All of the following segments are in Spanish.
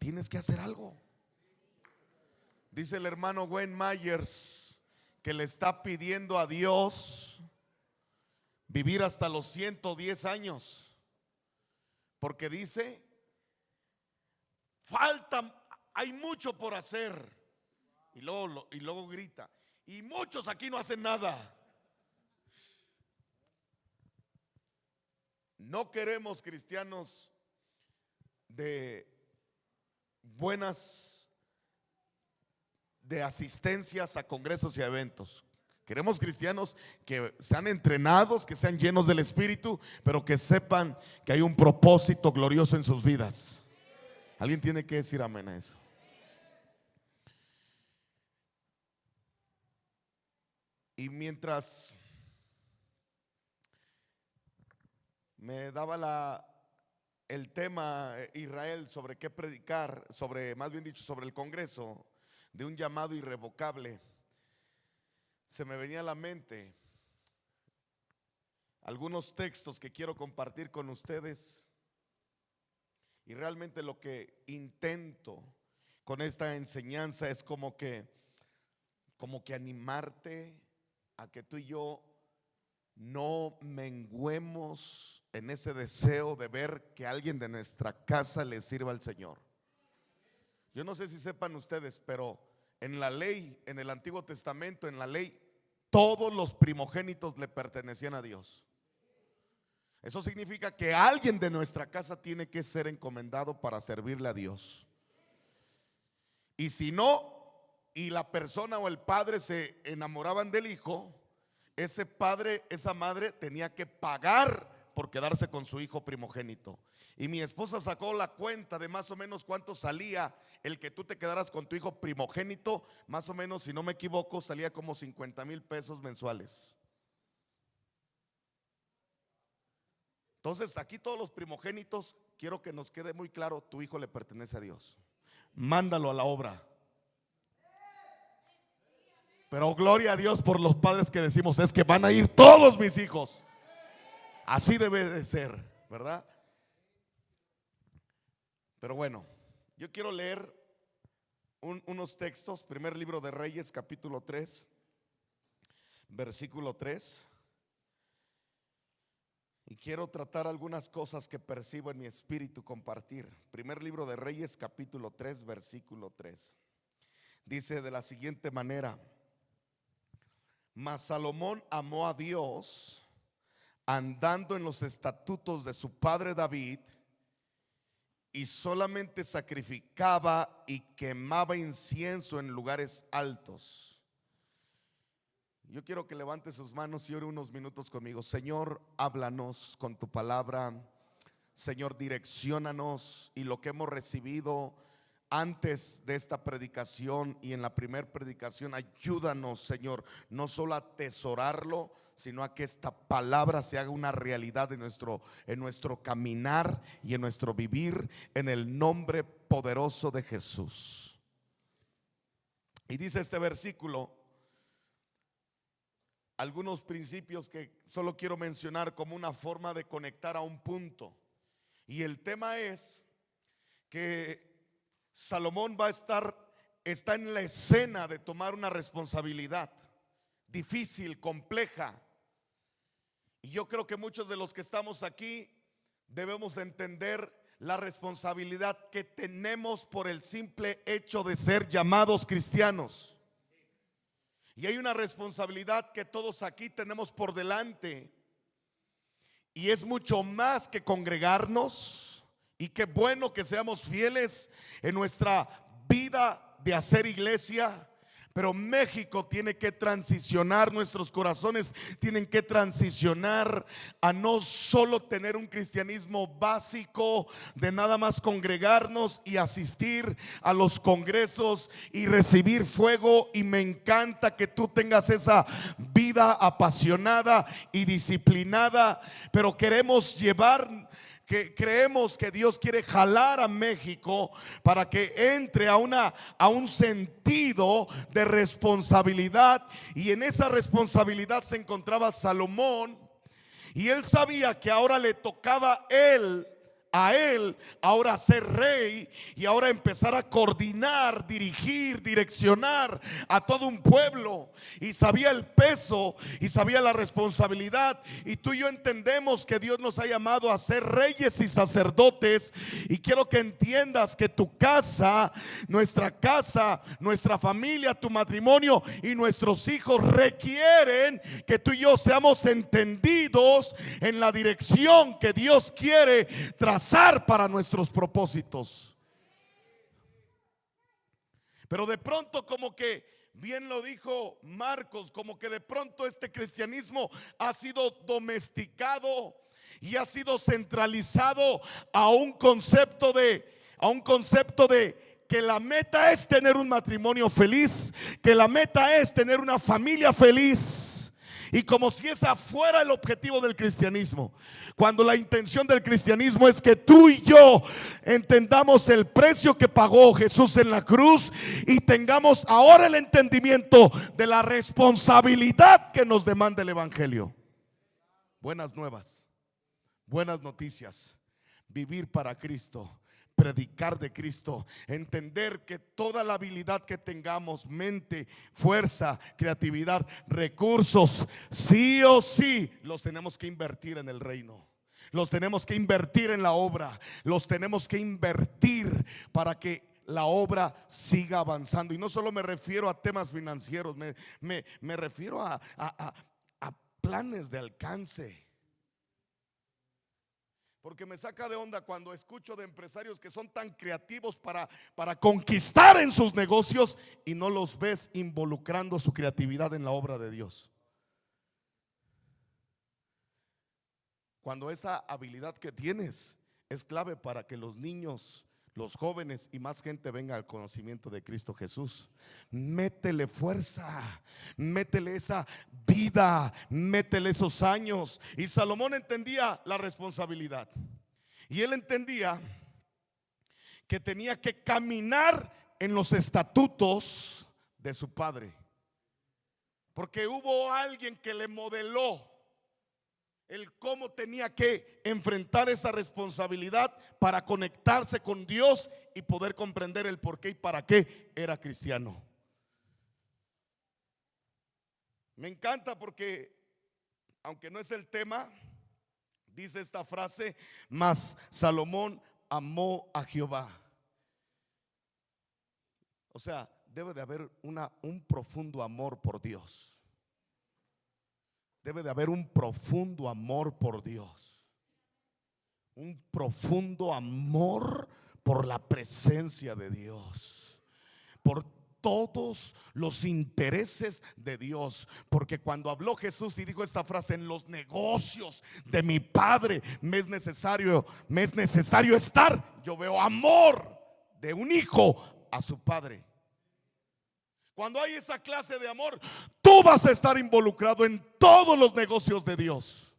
tienes que hacer algo. Dice el hermano Wayne Myers que le está pidiendo a Dios vivir hasta los 110 años, porque dice, hay mucho por hacer. Y luego grita, y muchos aquí no hacen nada. No queremos cristianos de asistencias a congresos y a eventos. Queremos cristianos que sean entrenados, que sean llenos del Espíritu, pero que sepan que hay un propósito glorioso en sus vidas. Alguien tiene que decir amén a eso. Y mientras me daba el tema Israel sobre qué predicar, más bien dicho, sobre el Congreso de un llamado irrevocable, se me venía a la mente algunos textos que quiero compartir con ustedes. Y realmente lo que intento con esta enseñanza es como que animarte a que tú y yo no menguemos en ese deseo de ver que alguien de nuestra casa le sirva al Señor. Yo no sé si sepan ustedes, pero en la ley, en el Antiguo Testamento, en la ley, todos los primogénitos le pertenecían a Dios. Eso significa que alguien de nuestra casa tiene que ser encomendado para servirle a Dios. Y si no, y la persona o el padre se enamoraban del hijo, ese padre, esa madre tenía que pagar por quedarse con su hijo primogénito. Y mi esposa sacó la cuenta de más o menos cuánto salía el que tú te quedaras con tu hijo primogénito. Más o menos, si no me equivoco, salía como 50,000 pesos mensuales. Entonces aquí todos los primogénitos, quiero que nos quede muy claro, tu hijo le pertenece a Dios. Mándalo a la obra. Pero gloria a Dios por los padres que decimos, es que van a ir todos mis hijos. Así debe de ser, ¿verdad? Pero bueno, yo quiero leer unos textos. Primer libro de Reyes, capítulo 3, versículo 3. Y quiero tratar algunas cosas que percibo en mi espíritu compartir. Primer libro de Reyes, capítulo 3, versículo 3. Dice de la siguiente manera: mas Salomón amó a Dios, andando en los estatutos de su padre David, y solamente sacrificaba y quemaba incienso en lugares altos. Yo quiero que levante sus manos y ore unos minutos conmigo. Señor, háblanos con tu palabra. Señor, direcciónanos, y lo que hemos recibido antes de esta predicación y en la primera predicación, ayúdanos, Señor, no solo a atesorarlo, sino a que esta palabra se haga una realidad en nuestro caminar y en nuestro vivir, en el nombre poderoso de Jesús. Y dice este versículo algunos principios que solo quiero mencionar como una forma de conectar a un punto. Y el tema es que Salomón está en la escena de tomar una responsabilidad difícil, compleja. Y yo creo que muchos de los que estamos aquí debemos entender la responsabilidad que tenemos por el simple hecho de ser llamados cristianos. Y hay una responsabilidad que todos aquí tenemos por delante, y es mucho más que congregarnos. Y qué bueno que seamos fieles en nuestra vida de hacer iglesia, pero México tiene que transicionar, nuestros corazones tienen que transicionar a no solo tener un cristianismo básico de nada más congregarnos y asistir a los congresos y recibir fuego. Y me encanta que tú tengas esa vida apasionada y disciplinada, pero creemos que Dios quiere jalar a México para que entre a un sentido de responsabilidad. Y en esa responsabilidad se encontraba Salomón, y él sabía que ahora le tocaba a él a él ahora ser rey y ahora empezar a coordinar, dirigir, direccionar a todo un pueblo. Y sabía el peso y sabía la responsabilidad. Y tú y yo entendemos que Dios nos ha llamado a ser reyes y sacerdotes. Y quiero que entiendas que tu casa, nuestra familia, tu matrimonio y nuestros hijos requieren que tú y yo seamos entendidos en la dirección que Dios quiere trazar para nuestros propósitos. Pero de pronto, como que bien lo dijo Marcos, como que de pronto este cristianismo ha sido domesticado y ha sido centralizado a un concepto de que la meta es tener un matrimonio feliz, que la meta es tener una familia feliz. Y como si esa fuera el objetivo del cristianismo, cuando la intención del cristianismo es que tú y yo entendamos el precio que pagó Jesús en la cruz y tengamos ahora el entendimiento de la responsabilidad que nos demanda el evangelio. Buenas nuevas, buenas noticias, vivir para Cristo, predicar de Cristo, entender que toda la habilidad que tengamos, mente, fuerza, creatividad, recursos, sí o sí los tenemos que invertir en el reino. Los tenemos que invertir en la obra. Los tenemos que invertir para que la obra siga avanzando. Y no solo me refiero a temas financieros, me refiero a planes de alcance. Porque me saca de onda cuando escucho de empresarios que son tan creativos para conquistar en sus negocios y no los ves involucrando su creatividad en la obra de Dios. Cuando esa habilidad que tienes es clave para que los niños, los jóvenes y más gente venga al conocimiento de Cristo Jesús. Métele fuerza, métele esa vida, métele esos años. Y Salomón entendía la responsabilidad. Y él entendía que tenía que caminar en los estatutos de su padre. Porque hubo alguien que le modeló el cómo tenía que enfrentar esa responsabilidad para conectarse con Dios y poder comprender el por qué y para qué era cristiano. Me encanta porque, aunque no es el tema, dice esta frase: mas Salomón amó a Jehová. O sea, debe de haber un profundo amor por Dios. Debe de haber un profundo amor por Dios, un profundo amor por la presencia de Dios, por todos los intereses de Dios. Porque cuando habló Jesús y dijo esta frase: en los negocios de mi Padre me es necesario estar, yo veo amor de un hijo a su padre. Cuando hay esa clase de amor, tú vas a estar involucrado en todos los negocios de Dios.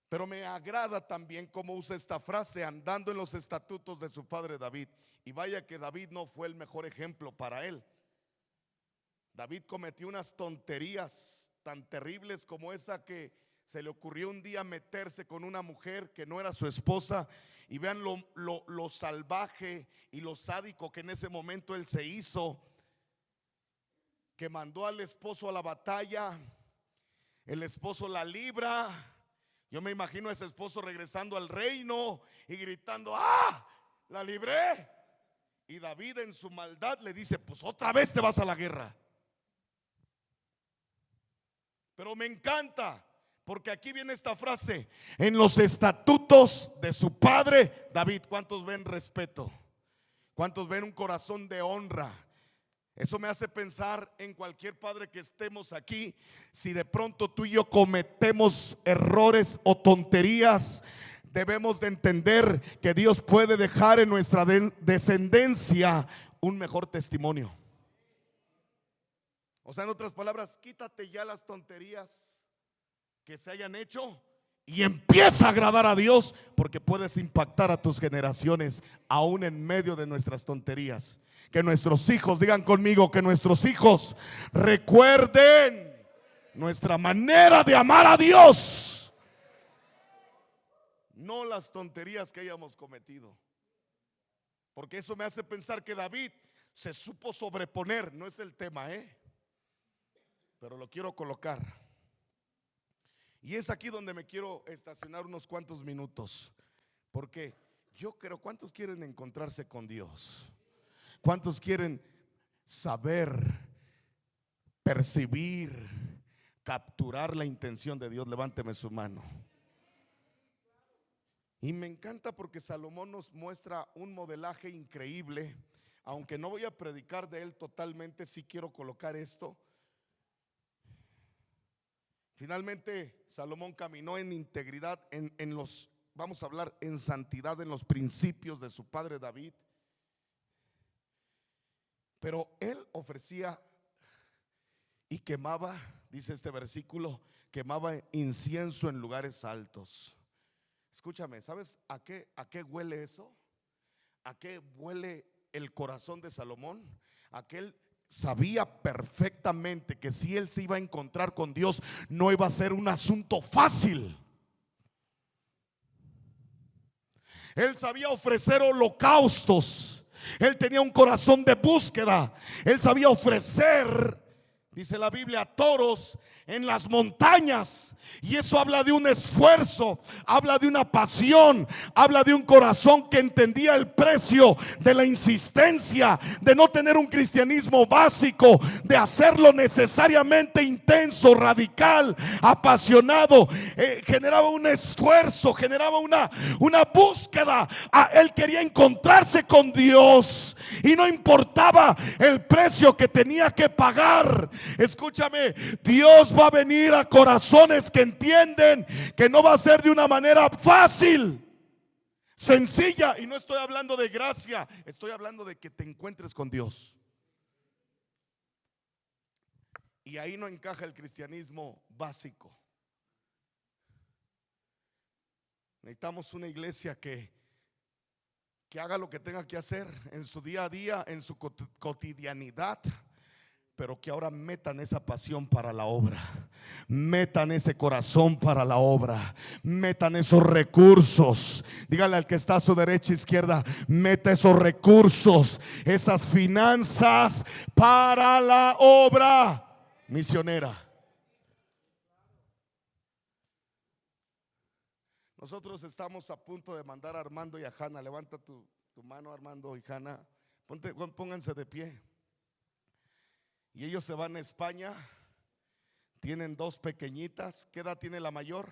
Pero me agrada también cómo usa esta frase: andando en los estatutos de su padre David. Y vaya que David no fue el mejor ejemplo para él. David cometió unas tonterías tan terribles como esa que se le ocurrió un día meterse con una mujer que no era su esposa. Y vean lo salvaje y lo sádico que en ese momento él se hizo, que mandó al esposo a la batalla. El esposo la libra. Yo me imagino a ese esposo regresando al reino y gritando: ¡ah! La libré. Y David en su maldad le dice: pues otra vez te vas a la guerra. Pero me encanta, porque aquí viene esta frase: en los estatutos de su padre David. ¿Cuántos ven respeto? ¿Cuántos ven un corazón de honra? Eso me hace pensar en cualquier padre que estemos aquí. Si de pronto tú y yo cometemos errores o tonterías, debemos de entender que Dios puede dejar en nuestra descendencia un mejor testimonio. O sea, en otras palabras, quítate ya las tonterías que se hayan hecho y empieza a agradar a Dios, porque puedes impactar a tus generaciones aún en medio de nuestras tonterías. Que nuestros hijos, digan conmigo, que nuestros hijos recuerden nuestra manera de amar a Dios. no las tonterías que hayamos cometido. Porque eso me hace pensar que David se supo sobreponer. No es el tema, pero lo quiero colocar. Y es aquí donde me quiero estacionar unos cuantos minutos. Porque yo creo, ¿cuántos quieren encontrarse con Dios? ¿Cuántos quieren saber, percibir, capturar la intención de Dios? Levánteme su mano. Y me encanta porque Salomón nos muestra un modelaje increíble. Aunque no voy a predicar de él totalmente, sí quiero colocar esto. Finalmente Salomón caminó en integridad, en los, vamos a hablar en santidad, en los principios de su padre David. Pero él ofrecía y quemaba, dice este versículo, quemaba incienso en lugares altos. Escúchame, ¿sabes a qué huele eso? ¿A qué huele el corazón de Salomón? A que él sabía perfectamente que si él se iba a encontrar con Dios, no iba a ser un asunto fácil. Él sabía ofrecer holocaustos. Él tenía un corazón de búsqueda. Él sabía ofrecer, dice la Biblia, toros en las montañas. Y eso habla de un esfuerzo, habla de una pasión, habla de un corazón que entendía el precio de la insistencia, de no tener un cristianismo básico, de hacerlo necesariamente intenso, radical, apasionado. Generaba un esfuerzo, generaba una búsqueda. Él quería encontrarse con Dios y no importaba el precio que tenía que pagar. Escúchame, Dios va a venir a corazones que entienden que no va a ser de una manera fácil, sencilla. Y no estoy hablando de gracia, estoy hablando de que te encuentres con Dios. Y ahí no encaja el cristianismo básico. Necesitamos una iglesia que haga lo que tenga que hacer en su día a día, en su cotidianidad, pero que ahora metan esa pasión para la obra, metan ese corazón para la obra, metan esos recursos. Dígale al que está a su derecha, izquierda, meta esos recursos, esas finanzas para la obra misionera. Nosotros estamos a punto de mandar a Armando y a Hanna. Levanta tu mano, Armando y Hanna. Pónganse de pie. Y ellos se van a España. Tienen dos pequeñitas. ¿Qué edad tiene la mayor?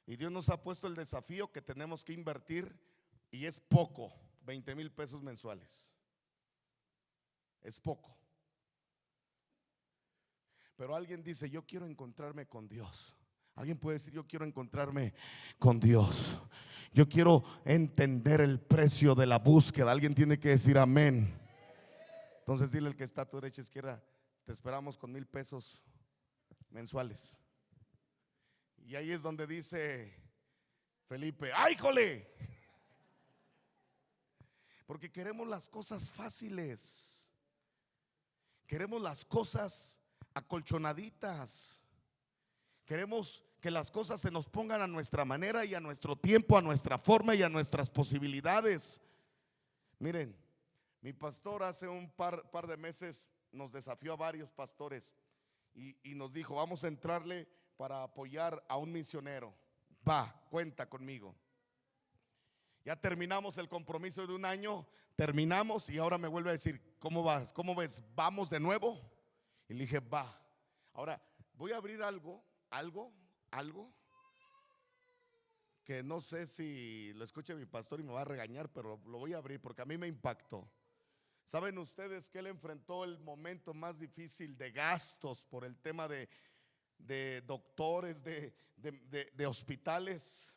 Y Dios nos ha puesto el desafío que tenemos que invertir, y es poco, 20,000 pesos mensuales. Es poco. Pero alguien dice: yo quiero encontrarme con Dios. Alguien puede decir: yo quiero encontrarme con Dios. Yo quiero entender el precio de la búsqueda. Alguien tiene que decir amén. Entonces dile al que está a tu derecha, izquierda: te esperamos con 1,000 pesos mensuales. Y ahí es donde dice Felipe: ¡ay, jole! Porque queremos las cosas fáciles, queremos las cosas acolchonaditas, queremos que las cosas se nos pongan a nuestra manera y a nuestro tiempo, a nuestra forma y a nuestras posibilidades. Miren, mi pastor hace un par de meses nos desafió a varios pastores y nos dijo: vamos a entrarle para apoyar a un misionero. Va, cuenta conmigo. Ya terminamos el compromiso de un año, terminamos, y ahora me vuelve a decir: ¿cómo vas? ¿Cómo ves? ¿Vamos de nuevo? Y le dije: va. Ahora voy a abrir algo que no sé si lo escuche mi pastor y me va a regañar, pero lo voy a abrir porque a mí me impactó. ¿Saben ustedes que él enfrentó el momento más difícil de gastos por el tema de doctores, de hospitales?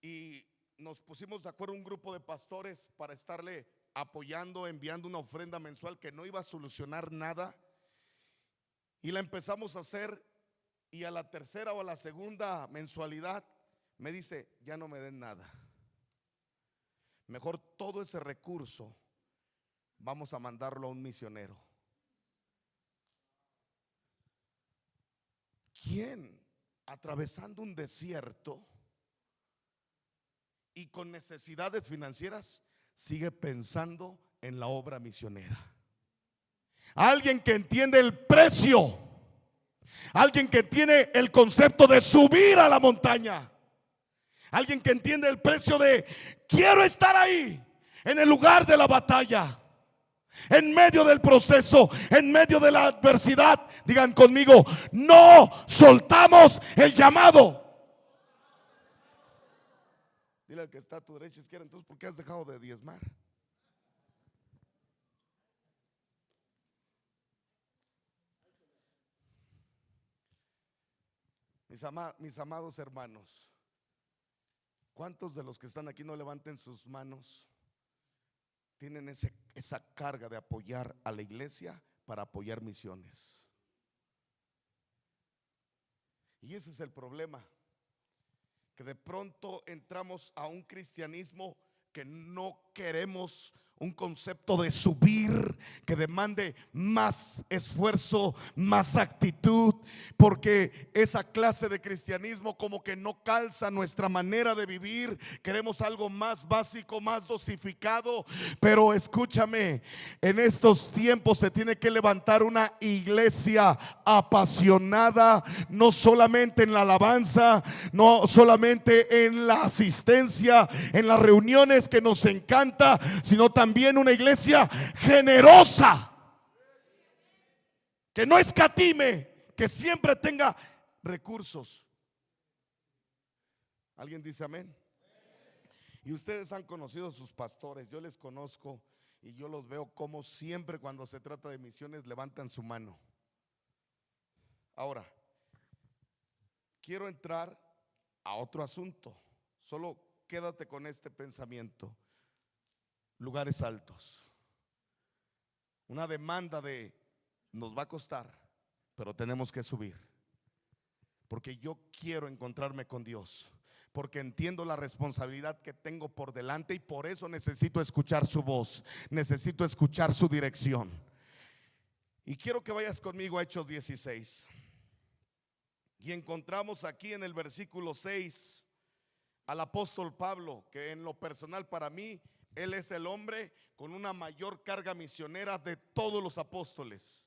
Y nos pusimos de acuerdo un grupo de pastores para estarle apoyando, enviando una ofrenda mensual que no iba a solucionar nada. Y la empezamos a hacer, y a la tercera o a la segunda mensualidad me dice: ya no me den nada, mejor todo ese recurso vamos a mandarlo a un misionero. ¿Quién, atravesando un desierto, y con necesidades financieras sigue pensando en la obra misionera. Alguien que entiende el precio, alguien que tiene el concepto de subir a la montaña, alguien que entiende el precio de quiero estar ahí, en el lugar de la batalla, en medio del proceso, en medio de la adversidad. Digan conmigo: no soltamos el llamado. Dile al que está a tu derecha, izquierda: entonces, ¿por qué has dejado de diezmar? Mis amados hermanos, ¿cuántos de los que están aquí, no levanten sus manos, tienen esa carga de apoyar a la iglesia para apoyar misiones? Y ese es el problema, que de pronto entramos a un cristianismo que no queremos un concepto de subir que demande más esfuerzo, más actitud, porque esa clase de cristianismo como que no calza nuestra manera de vivir. Queremos algo más básico, más dosificado. Pero escúchame, en estos tiempos se tiene que levantar una iglesia apasionada, no solamente en la alabanza, no solamente en la asistencia, en las reuniones que nos encanta, sino también una iglesia generosa, que no escatime, que siempre tenga recursos. ¿Alguien dice amén? Y ustedes han conocido a sus pastores, yo les conozco y yo los veo como siempre cuando se trata de misiones levantan su mano. Ahora, quiero entrar a otro asunto, solo quédate con este pensamiento. Lugares altos, una demanda de nos va a costar, pero tenemos que subir, porque yo quiero encontrarme con Dios, porque entiendo la responsabilidad que tengo por delante y por eso necesito escuchar su voz, necesito escuchar su dirección. Y quiero que vayas conmigo a Hechos 16 y encontramos aquí en el versículo 6 al apóstol Pablo, que en lo personal para mí él es el hombre con una mayor carga misionera de todos los apóstoles.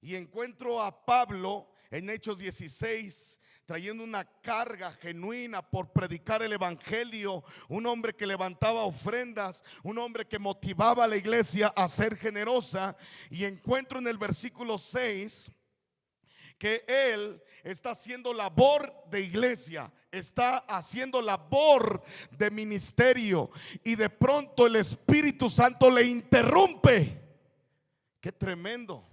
Y encuentro a Pablo en Hechos 16 trayendo una carga genuina por predicar el evangelio, un hombre que levantaba ofrendas, un hombre que motivaba a la iglesia a ser generosa. Y encuentro en el versículo 6 que él está haciendo labor de iglesia, está haciendo labor de ministerio, y de pronto el Espíritu Santo le interrumpe. Qué tremendo.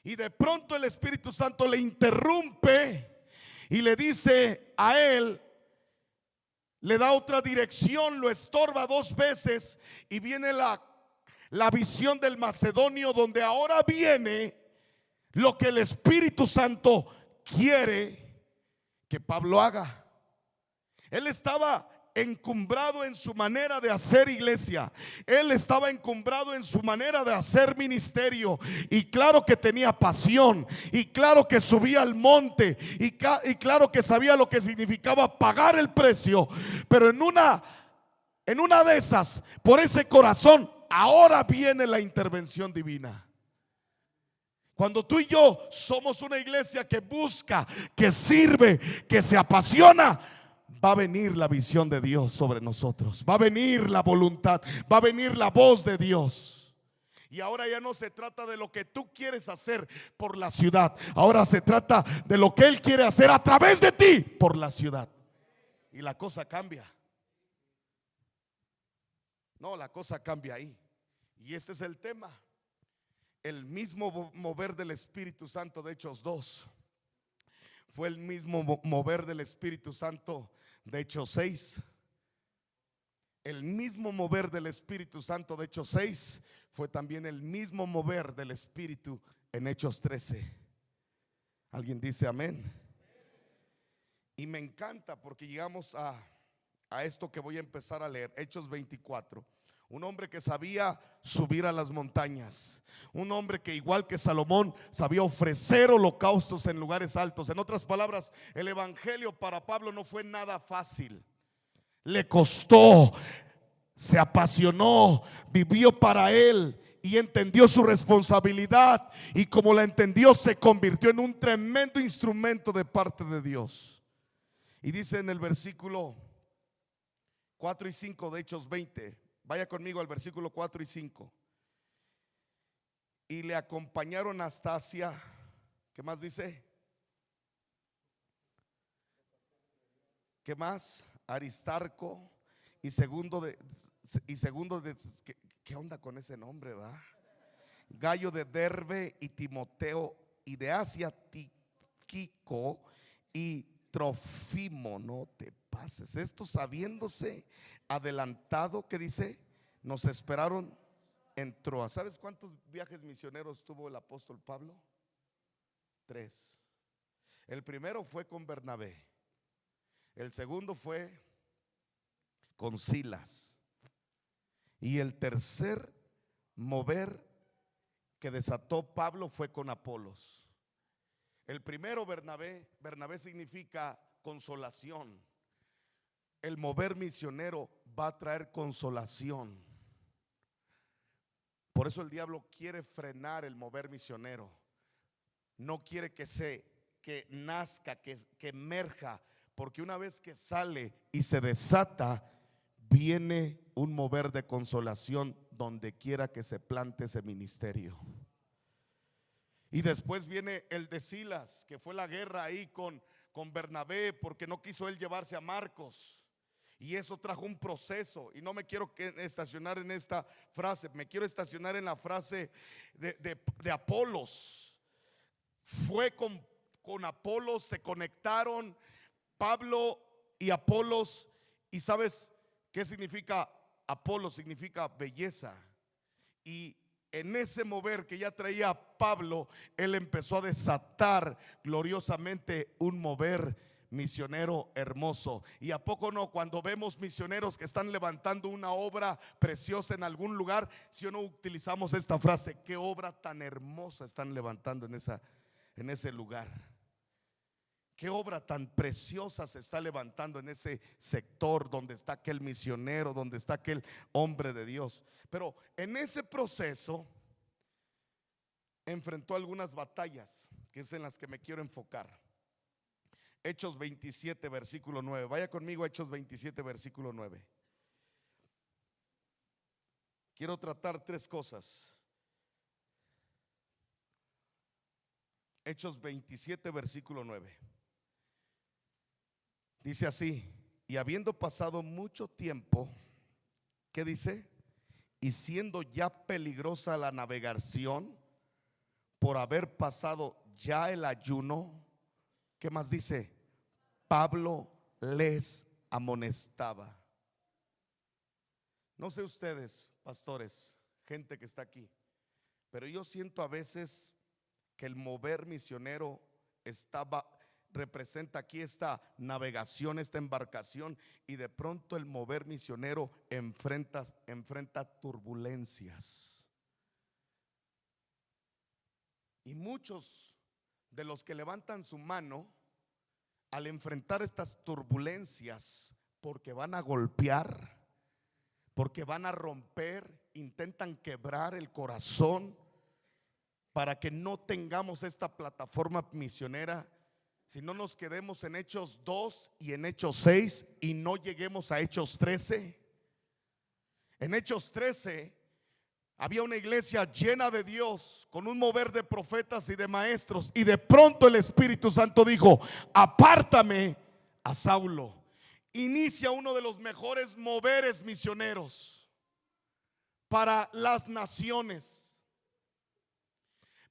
Y de pronto el Espíritu Santo le interrumpe y le dice a él, le da otra dirección, lo estorba 2 veces y viene la visión del macedonio, donde ahora viene lo que el Espíritu Santo quiere que Pablo haga. Él estaba encumbrado en su manera de hacer iglesia, él estaba encumbrado en su manera de hacer ministerio, y claro que tenía pasión, y claro que subía al monte, y claro que sabía lo que significaba pagar el precio. Pero en una de esas, por ese corazón, ahora viene la intervención divina. Cuando tú y yo somos una iglesia que busca, que sirve, que se apasiona, va a venir la visión de Dios sobre nosotros, va a venir la voluntad, va a venir la voz de Dios. Y ahora ya no se trata de lo que tú quieres hacer por la ciudad, ahora se trata de lo que Él quiere hacer a través de ti por la ciudad. Y la cosa cambia. No, la cosa cambia ahí. Y este es el tema. El mismo mover del Espíritu Santo de Hechos 2 fue el mismo mover del Espíritu Santo de Hechos 6. El mismo mover del Espíritu Santo de Hechos 6 fue también el mismo mover del Espíritu en Hechos 13. ¿Alguien dice amén? Y me encanta porque llegamos a esto que voy a empezar a leer, Hechos 24. Un hombre que sabía subir a las montañas, un hombre que igual que Salomón sabía ofrecer holocaustos en lugares altos. En otras palabras, el evangelio para Pablo no fue nada fácil. le costó, se apasionó, vivió para él y entendió su responsabilidad, y como la entendió se convirtió en un tremendo instrumento de parte de Dios. Y dice en el versículo 4 y 5 de Hechos 20, vaya conmigo al versículo 4 y 5. Y le acompañaron hasta Asia. ¿Qué más dice? ¿Qué más? Aristarco y segundo de ¿qué onda con ese nombre, va? Gallo de Derbe y Timoteo, y de Asia Tíquico y Trofimo. No te pases. Esto sabiéndose adelantado, que dice, nos esperaron en Troas. ¿Sabes cuántos viajes misioneros tuvo el apóstol Pablo? 3. El primero fue con Bernabé, el segundo fue con Silas, y el tercer mover que desató Pablo fue con Apolos. El primero, Bernabé significa consolación. El mover misionero va a traer consolación. Por eso el diablo quiere frenar el mover misionero. No quiere que nazca, que emerja, porque una vez que sale y se desata, viene un mover de consolación donde quiera que se plante ese ministerio. Y después viene el de Silas, que fue la guerra ahí con Bernabé, porque no quiso él llevarse a Marcos. Y eso trajo un proceso. Y no me quiero estacionar en esta frase, me quiero estacionar en la frase de Apolos. Fue con Apolos, se conectaron Pablo y Apolos. ¿Y sabes qué significa Apolos? Significa belleza. Y en ese mover que ya traía Pablo, él empezó a desatar gloriosamente un mover misionero hermoso. Y a poco no, cuando vemos misioneros que están levantando una obra preciosa en algún lugar, si o no utilizamos esta frase, qué obra tan hermosa están levantando en ese lugar. Qué obra tan preciosa se está levantando en ese sector donde está aquel misionero, donde está aquel hombre de Dios. Pero en ese proceso enfrentó algunas batallas, que es en las que me quiero enfocar. Hechos 27 versículo 9. Vaya conmigo a Hechos 27 versículo 9. Quiero tratar 3 cosas. Hechos 27 versículo 9. Dice así: y habiendo pasado mucho tiempo, ¿qué dice? Y siendo ya peligrosa la navegación, por haber pasado ya el ayuno, ¿qué más dice? Pablo les amonestaba. No sé ustedes, pastores, gente que está aquí, pero yo siento a veces que el mover misionero representa aquí esta navegación, esta embarcación, y de pronto el mover misionero enfrenta turbulencias. Y muchos de los que levantan su mano al enfrentar estas turbulencias, porque van a golpear, porque van a romper, intentan quebrar el corazón para que no tengamos esta plataforma misionera. Si no nos quedemos en Hechos 2 y en Hechos 6 y no lleguemos a Hechos 13. En Hechos 13 había una iglesia llena de Dios, con un mover de profetas y de maestros, y de pronto el Espíritu Santo dijo: apártame a Saulo. Inicia uno de los mejores moveres misioneros para las naciones.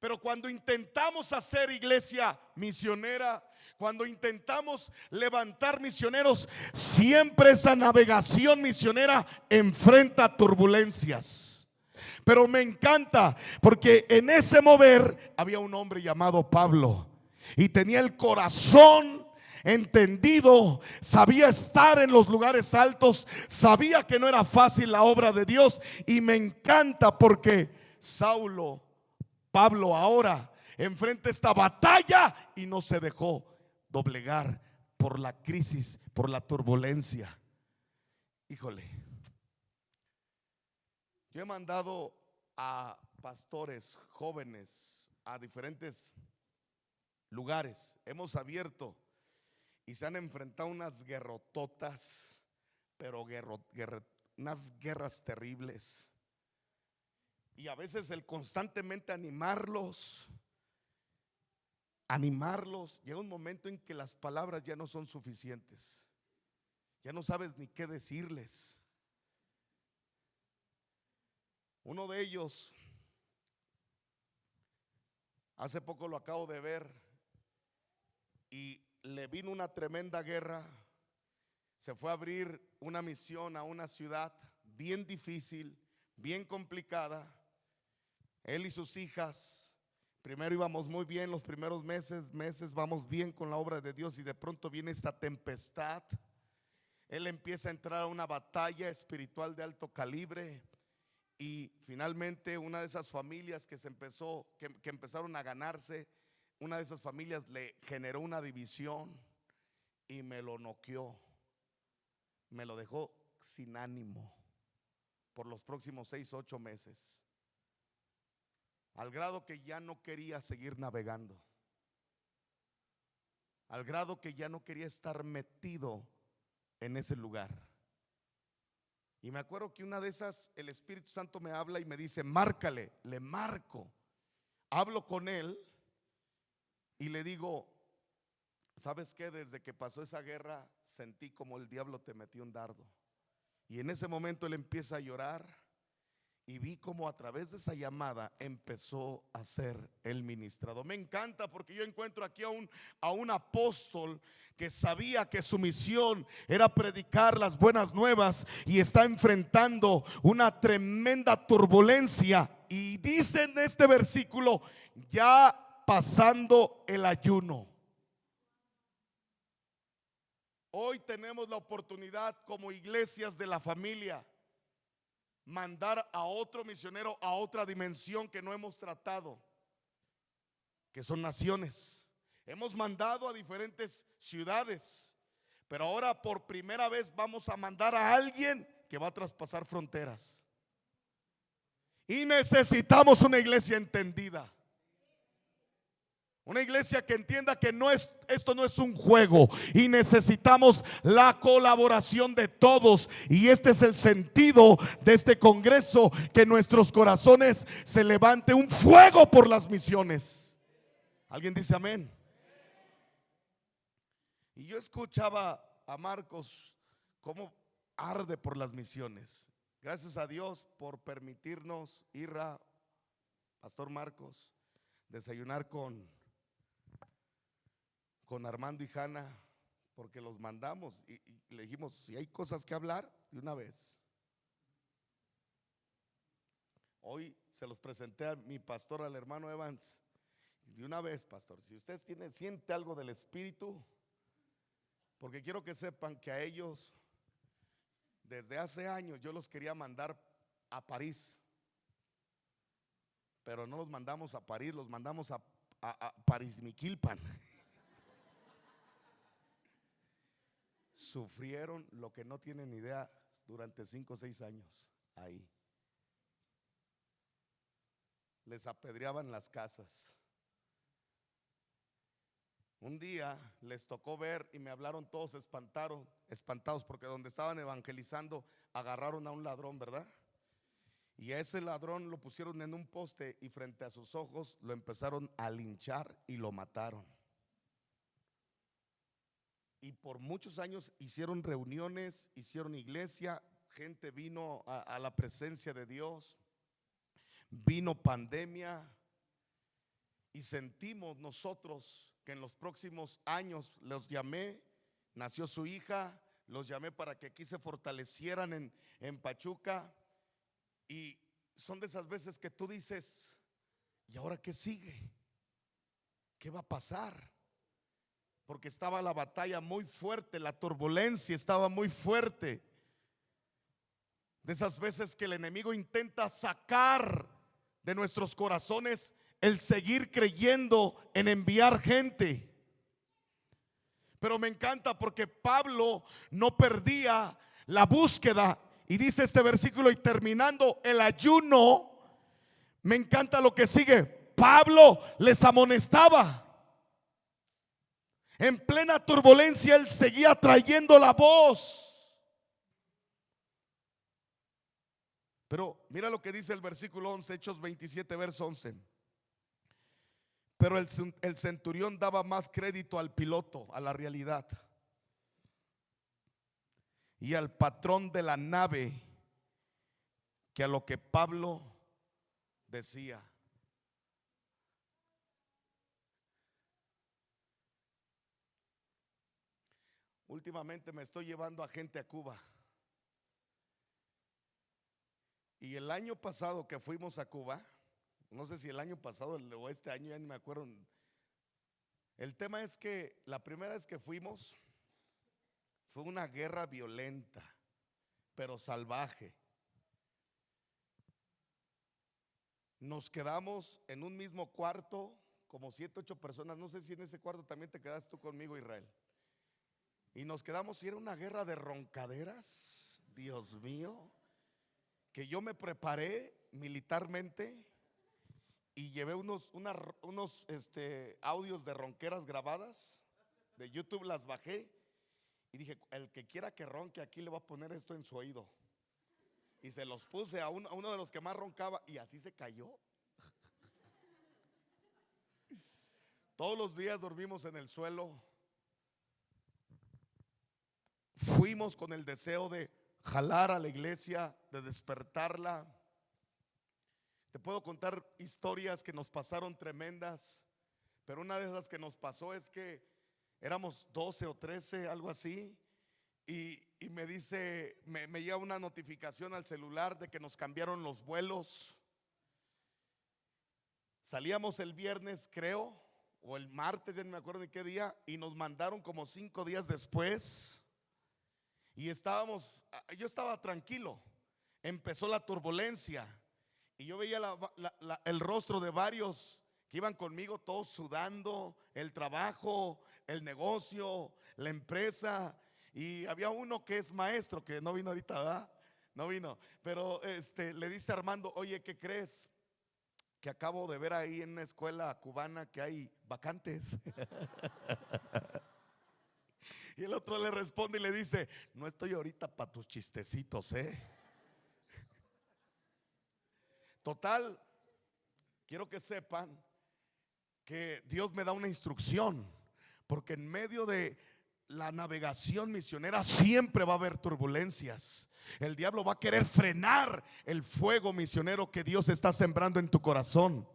Pero cuando intentamos hacer iglesia misionera, cuando intentamos levantar misioneros, siempre esa navegación misionera enfrenta turbulencias. Pero me encanta porque en ese mover había un hombre llamado Pablo, y tenía el corazón entendido, sabía estar en los lugares altos, sabía que no era fácil la obra de Dios. Y me encanta porque Pablo ahora enfrenta esta batalla y no se dejó doblegar por la crisis, por la turbulencia. Híjole, yo he mandado a pastores jóvenes a diferentes lugares. Hemos abierto y se han enfrentado unas guerrototas, pero unas guerras terribles. Y a veces el constantemente animarlos, llega un momento en que las palabras ya no son suficientes. Ya no sabes ni qué decirles. Uno de ellos, hace poco lo acabo de ver, y le vino una tremenda guerra. Se fue a abrir una misión a una ciudad bien difícil, bien complicada. Él y sus hijas, primero íbamos muy bien los primeros meses vamos bien con la obra de Dios, y de pronto viene esta tempestad. Él empieza a entrar a una batalla espiritual de alto calibre, y finalmente una de esas familias que empezaron a ganarse, una de esas familias le generó una división y me lo noqueó, me lo dejó sin ánimo por los próximos 6 u 8 meses, al grado que ya no quería seguir navegando, al grado que ya no quería estar metido en ese lugar. Y me acuerdo que una de esas, el Espíritu Santo me habla y me dice: márcale. Le marco, hablo con él y le digo: ¿sabes qué? Desde que pasó esa guerra sentí como el diablo te metió un dardo. Y en ese momento él empieza a llorar, y vi como a través de esa llamada empezó a ser el ministrado. Me encanta porque yo encuentro aquí a un apóstol que sabía que su misión era predicar las buenas nuevas, y está enfrentando una tremenda turbulencia. Y dice en este versículo: ya pasando el ayuno. Hoy tenemos la oportunidad como iglesias de la familia mandar a otro misionero a otra dimensión que no hemos tratado, que son naciones. Hemos mandado a diferentes ciudades, pero ahora por primera vez vamos a mandar a alguien que va a traspasar fronteras. Y necesitamos una iglesia entendida, una iglesia que entienda que esto no es un juego, y necesitamos la colaboración de todos. Y este es el sentido de este congreso: que en nuestros corazones se levante un fuego por las misiones. ¿Alguien dice amén? Y yo escuchaba a Marcos cómo arde por las misiones. Gracias a Dios por permitirnos, Irra, Pastor Marcos, desayunar con Armando y Hanna, porque los mandamos y le dijimos: si hay cosas que hablar, de una vez. Hoy se los presenté a mi pastor, al hermano Evans, de una vez: pastor, si usted siente algo del Espíritu, porque quiero que sepan que a ellos desde hace años yo los quería mandar a París, pero no los mandamos a París, los mandamos a París-Miquilpan. Sufrieron lo que no tienen idea durante 5 o 6 años ahí. Les apedreaban las casas. Un día les tocó ver y me hablaron todos espantados, porque donde estaban evangelizando agarraron a un ladrón, ¿verdad? Y a ese ladrón lo pusieron en un poste y frente a sus ojos lo empezaron a linchar y lo mataron. Y por muchos años hicieron reuniones, hicieron iglesia, gente vino a la presencia de Dios. Vino pandemia y sentimos nosotros que en los próximos años, los llamé, nació su hija, los llamé para que aquí se fortalecieran en Pachuca. Y son de esas veces que tú dices: ¿y ahora qué sigue? ¿Qué va a pasar? Porque estaba la batalla muy fuerte, la turbulencia estaba muy fuerte. De esas veces que el enemigo intenta sacar de nuestros corazones el seguir creyendo en enviar gente. Pero me encanta porque Pablo no perdía la búsqueda. Y dice este versículo: y terminando el ayuno, me encanta lo que sigue, Pablo les amonestaba. En plena turbulencia él seguía trayendo la voz. Pero mira lo que dice el versículo 11, Hechos 27, verso 11. Pero el centurión daba más crédito al piloto, a la realidad, y al patrón de la nave, que a lo que Pablo decía. Últimamente me estoy llevando a gente a Cuba. Y el año pasado que fuimos a Cuba, no sé si el año pasado o este año, ya ni me acuerdo. El tema es que la primera vez que fuimos fue una guerra violenta, pero salvaje. Nos quedamos en un mismo cuarto, como 7, 8 personas. No sé si en ese cuarto también te quedas tú conmigo, Israel. Y nos quedamos y era una guerra de roncaderas, Dios mío, que yo me preparé militarmente y llevé unos audios de ronqueras grabadas de YouTube, las bajé y dije: el que quiera que ronque aquí le va a poner esto en su oído. Y se los puse a uno de los que más roncaba, y así se cayó. Todos los días dormimos en el suelo. Fuimos con el deseo de jalar a la iglesia, de despertarla. Te puedo contar historias que nos pasaron tremendas, pero una de esas que nos pasó es que éramos 12 o 13, algo así, y me dice, me llega una notificación al celular de que nos cambiaron los vuelos. Salíamos el viernes, creo, o el martes, ya no me acuerdo de qué día, y nos mandaron como 5 días después. Y yo estaba tranquilo. Empezó la turbulencia y yo veía el rostro de varios que iban conmigo, todos sudando, el trabajo, el negocio, la empresa. Y había uno que es maestro, que no vino ahorita, ¿verdad? No vino, pero le dice a Armando: oye, ¿qué crees? Que acabo de ver ahí en una escuela cubana que hay vacantes. Y el otro le responde y le dice: no estoy ahorita para tus chistecitos, Total, quiero que sepan que Dios me da una instrucción, porque en medio de la navegación misionera siempre va a haber turbulencias. El diablo va a querer frenar el fuego misionero que Dios está sembrando en tu corazón.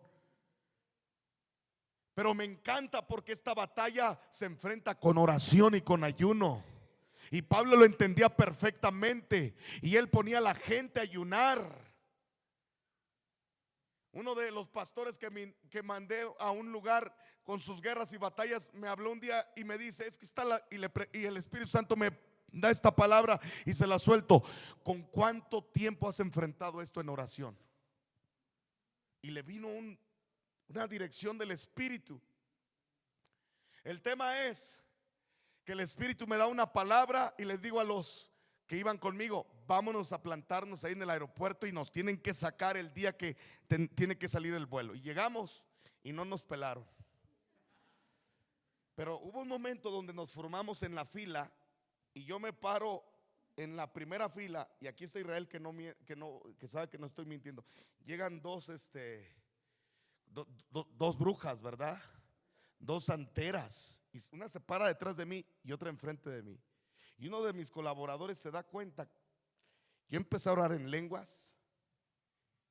Pero me encanta porque esta batalla se enfrenta con oración y con ayuno. Y Pablo lo entendía perfectamente, y él ponía a la gente a ayunar. Uno de los pastores que mandé a un lugar con sus guerras y batallas me habló un día y me dice: es que y el Espíritu Santo me da esta palabra y se la suelto: ¿con cuánto tiempo has enfrentado esto en oración? Y le vino una dirección del Espíritu. El tema es que el Espíritu me da una palabra y les digo a los que iban conmigo: vámonos a plantarnos ahí en el aeropuerto y nos tienen que sacar el día que tiene que salir el vuelo. Y llegamos y no nos pelaron. Pero hubo un momento donde nos formamos en la fila y yo me paro en la primera fila, y aquí está Israel que sabe que no estoy mintiendo. Llegan dos brujas, ¿verdad? Dos santeras, y una se para detrás de mí y otra enfrente de mí. Y uno de mis colaboradores se da cuenta. Yo empecé a orar en lenguas,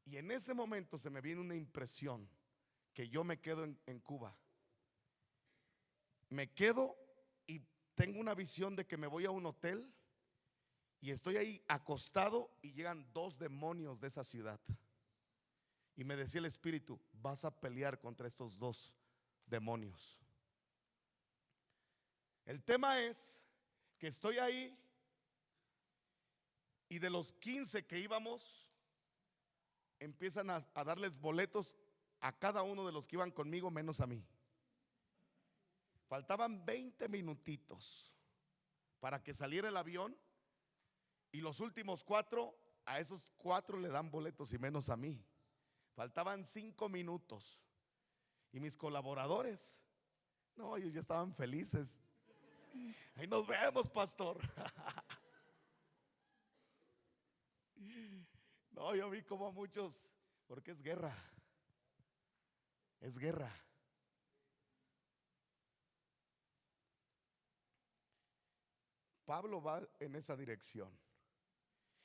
y en ese momento se me viene una impresión que yo me quedo en Cuba. Me quedo y tengo una visión de que me voy a un hotel y estoy ahí acostado y llegan 2 demonios de esa ciudad. Y me decía el Espíritu: vas a pelear contra estos 2 demonios. El tema es que estoy ahí, y de los 15 que íbamos, empiezan a darles boletos a cada uno de los que iban conmigo, menos a mí. Faltaban 20 minutitos para que saliera el avión, Y los últimos 4, a esos 4 le dan boletos y menos a mí. Faltaban 5 minutos. Y mis colaboradores, no, ellos ya estaban felices. Ahí nos vemos, pastor. No, yo vi como a muchos, porque es guerra. Es guerra. Pablo va en esa dirección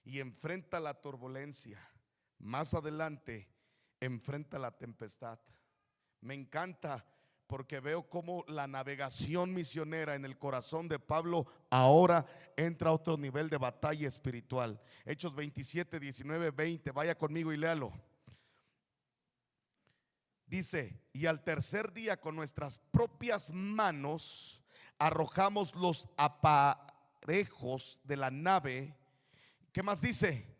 y enfrenta la turbulencia. Más adelante enfrenta la tempestad. Me encanta porque veo cómo la navegación misionera en el corazón de Pablo ahora entra a otro nivel de batalla espiritual. Hechos 27, 19, 20. Vaya conmigo y léalo. Dice: y al tercer día con nuestras propias manos arrojamos los aparejos de la nave. ¿Qué más dice?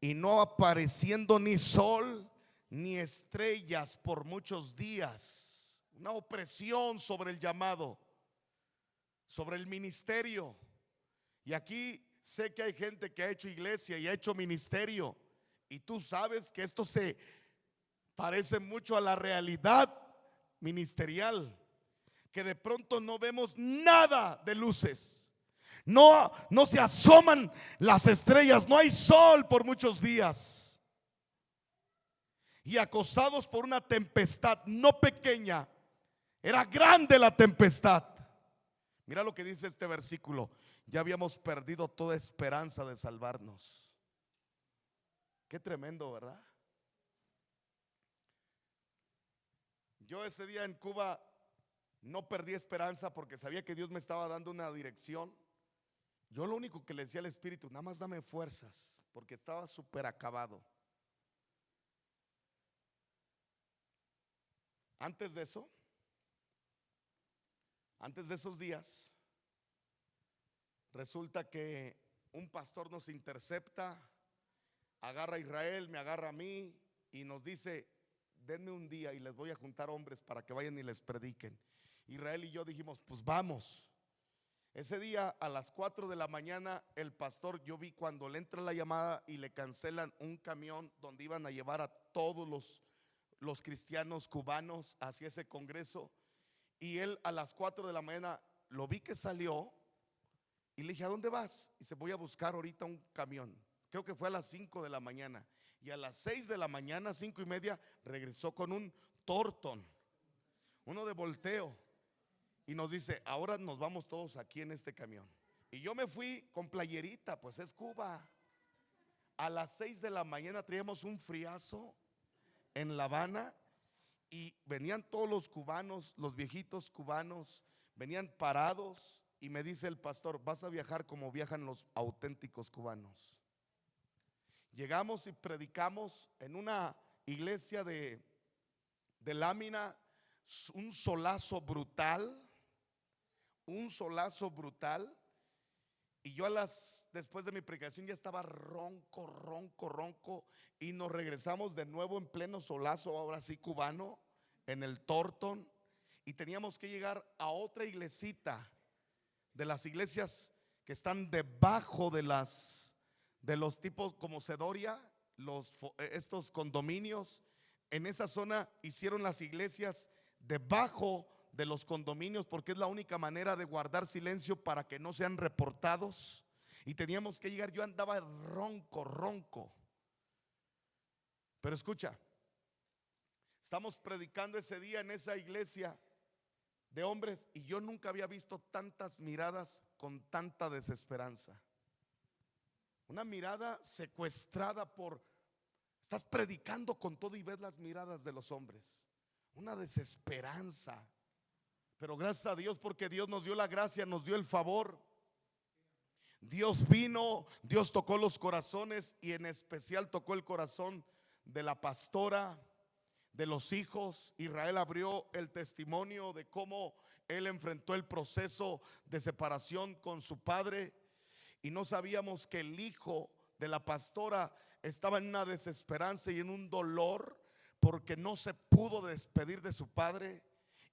Y no apareciendo ni sol ni estrellas por muchos días. Una opresión sobre el llamado, sobre el ministerio. Y aquí sé que hay gente que ha hecho iglesia y ha hecho ministerio, y tú sabes que esto se parece mucho a la realidad ministerial, que de pronto no vemos nada de luces. No se asoman las estrellas, no hay sol por muchos días. Y acosados por una tempestad no pequeña, era grande la tempestad. Mira lo que dice este versículo: ya habíamos perdido toda esperanza de salvarnos. Qué tremendo, ¿verdad? Yo ese día en Cuba no perdí esperanza porque sabía que Dios me estaba dando una dirección. Yo lo único que le decía al Espíritu: nada más dame fuerzas, porque estaba súper acabado. Antes de eso, antes de esos días, resulta que un pastor nos intercepta, agarra a Israel, me agarra a mí y nos dice: denme un día y les voy a juntar hombres para que vayan y les prediquen. Israel y yo dijimos: pues vamos. Ese día a las 4 de la mañana el pastor, yo vi cuando le entra la llamada y le cancelan un camión donde iban a llevar a todos los cristianos cubanos hacia ese congreso. Y él a las 4 de la mañana lo vi que salió y le dije: ¿a dónde vas? Y dice: voy a buscar ahorita un camión. Creo que fue a las 5 de la mañana. Y a las 6 de la mañana, 5:30, regresó con un Torton, uno de volteo, y nos dice: ahora nos vamos todos aquí en este camión. Y yo me fui con playerita, pues es Cuba. A las 6 de la mañana traíamos un friazo en La Habana y venían todos los cubanos, los viejitos cubanos, venían parados. Y me dice el pastor: vas a viajar como viajan los auténticos cubanos. Llegamos y predicamos en una iglesia de lámina, un solazo brutal, un solazo brutal. Y yo después de mi predicación ya estaba ronco. Y nos regresamos de nuevo en pleno solazo, ahora sí cubano, en el Torton. Y teníamos que llegar a otra iglesita, de las iglesias que están debajo de los tipos como Sedoria, estos condominios. En esa zona hicieron las iglesias debajo de los condominios, porque es la única manera de guardar silencio para que no sean reportados. Y teníamos que llegar, yo andaba ronco. Pero escucha, estamos predicando ese día en esa iglesia de hombres, y yo nunca había visto tantas miradas con tanta desesperanza. Una mirada secuestrada estás predicando con todo y ves las miradas de los hombres. Una desesperanza. Pero gracias a Dios, porque Dios nos dio la gracia, nos dio el favor. Dios vino, Dios tocó los corazones, y en especial tocó el corazón de la pastora, de los hijos. Israel abrió el testimonio de cómo él enfrentó el proceso de separación con su padre. Y no sabíamos que el hijo de la pastora estaba en una desesperanza y en un dolor porque no se pudo despedir de su padre.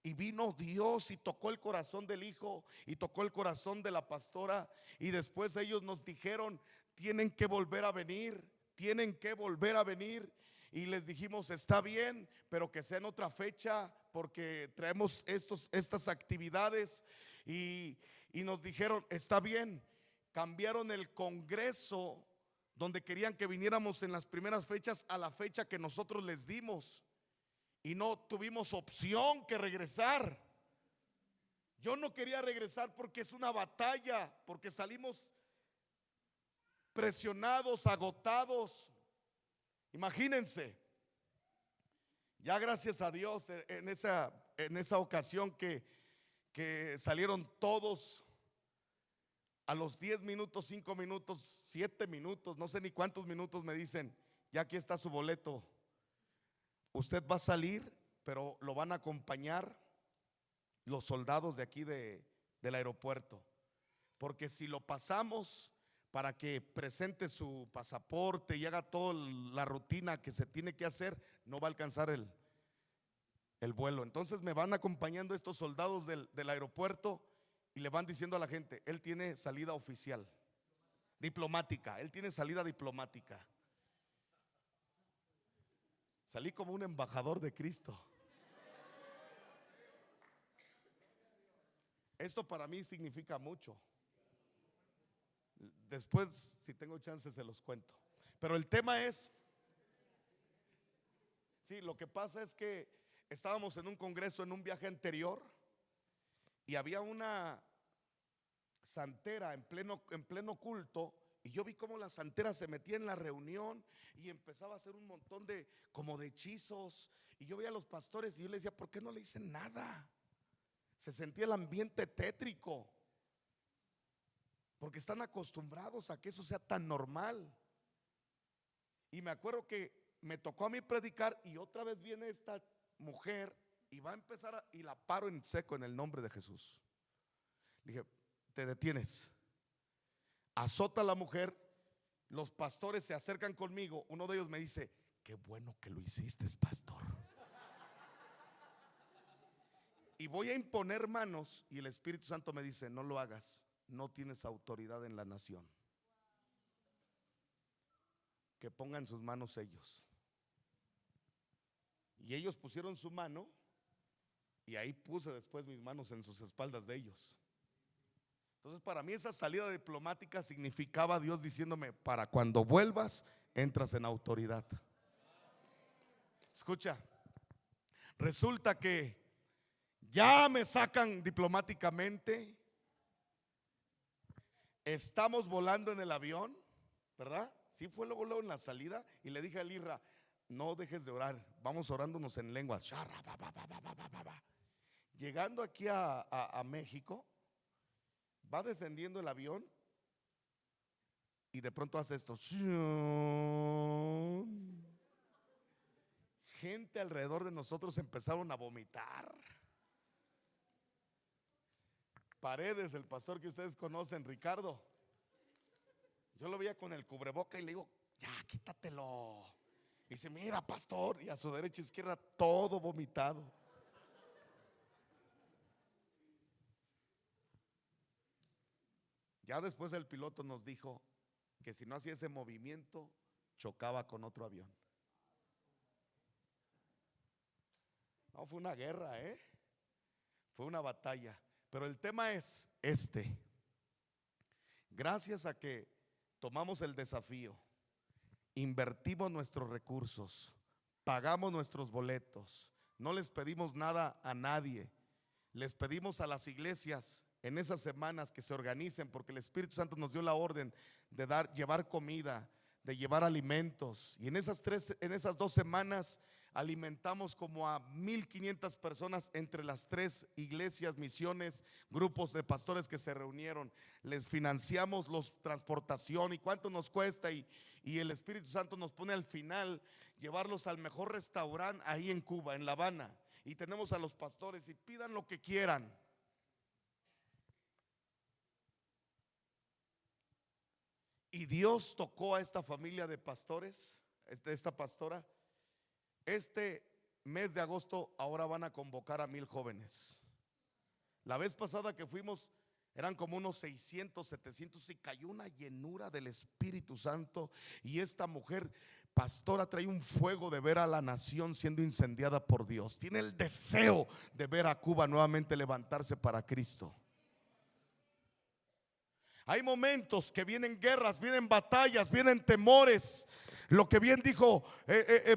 Y vino Dios y tocó el corazón del hijo y tocó el corazón de la pastora. Y después ellos nos dijeron: tienen que volver a venir, tienen que volver a venir. Y les dijimos, está bien, pero que sea en otra fecha, porque traemos estas actividades. Y nos dijeron, está bien. Cambiaron el congreso donde querían que viniéramos en las primeras fechas a la fecha que nosotros les dimos. Y no tuvimos opción que regresar. Yo no quería regresar porque es una batalla, porque salimos presionados, agotados. Imagínense. Ya gracias a Dios en esa ocasión que salieron todos a los 10 minutos, 5 minutos, 7 minutos, no sé ni cuántos minutos, me dicen, ya aquí está su boleto. Usted va a salir, pero lo van a acompañar los soldados de aquí del aeropuerto. Porque si lo pasamos para que presente su pasaporte y haga toda la rutina que se tiene que hacer, no va a alcanzar el vuelo. Entonces me van acompañando estos soldados del aeropuerto y le van diciendo a la gente, él tiene salida oficial, diplomática, él tiene salida diplomática. Salí como un embajador de Cristo. Esto para mí significa mucho. Después, si tengo chance, se los cuento. Pero el tema es, sí, lo que pasa es que estábamos en un congreso en un viaje anterior y había una santera en pleno culto. Y yo vi cómo la santera se metía en la reunión y empezaba a hacer un montón como de hechizos. Y yo veía a los pastores y yo les decía, ¿por qué no le dicen nada? Se sentía el ambiente tétrico, porque están acostumbrados a que eso sea tan normal. Y me acuerdo que me tocó a mí predicar y otra vez viene esta mujer y va a empezar y la paro en seco en el nombre de Jesús. Dije, te detienes. Azota a la mujer. Los pastores se acercan conmigo. Uno de ellos me dice, qué bueno que lo hiciste, pastor. Y voy a imponer manos y el Espíritu Santo me dice, no lo hagas, no tienes autoridad en la nación. Que pongan sus manos ellos. Y ellos pusieron su mano y ahí puse después mis manos en sus espaldas de ellos. Entonces para mí esa salida diplomática significaba Dios diciéndome, para cuando vuelvas entras en autoridad. Escucha, resulta que ya me sacan diplomáticamente. Estamos volando en el avión, ¿verdad? Sí, fue luego en la salida. Y le dije a Lirra, no dejes de orar, vamos orándonos en lenguas. Llegando aquí a México, va descendiendo el avión y de pronto hace esto. Gente alrededor de nosotros empezaron a vomitar. Paredes, el pastor que ustedes conocen, Ricardo, yo lo veía con el cubreboca y le digo, ya quítatelo. Y dice, mira, pastor, y a su derecha e izquierda todo vomitado. Ya después el piloto nos dijo que si no hacía ese movimiento chocaba con otro avión. No, fue una guerra, fue una batalla. Pero el tema es gracias a que tomamos el desafío, invertimos nuestros recursos, pagamos nuestros boletos, no les pedimos nada a nadie, les pedimos a las iglesias en esas semanas que se organicen, porque el Espíritu Santo nos dio la orden de llevar comida, de llevar alimentos. Y en esas 2 semanas alimentamos como a 1,500 personas entre las 3 iglesias, misiones, grupos de pastores que se reunieron. Les financiamos los transportación y cuánto nos cuesta, y el Espíritu Santo nos pone al final llevarlos al mejor restaurante ahí en Cuba, en La Habana. Y tenemos a los pastores y pidan lo que quieran. Y Dios tocó a esta familia de pastores, esta pastora. Este mes de agosto ahora van a convocar a 1,000 jóvenes. La vez pasada que fuimos Eran como unos 600, 700 y cayó una llenura del Espíritu Santo. Y esta mujer pastora trae un fuego de ver a la nación siendo incendiada por Dios. Tiene el deseo de ver a Cuba nuevamente levantarse para Cristo. Hay momentos que vienen guerras, vienen batallas, vienen temores. Lo que bien dijo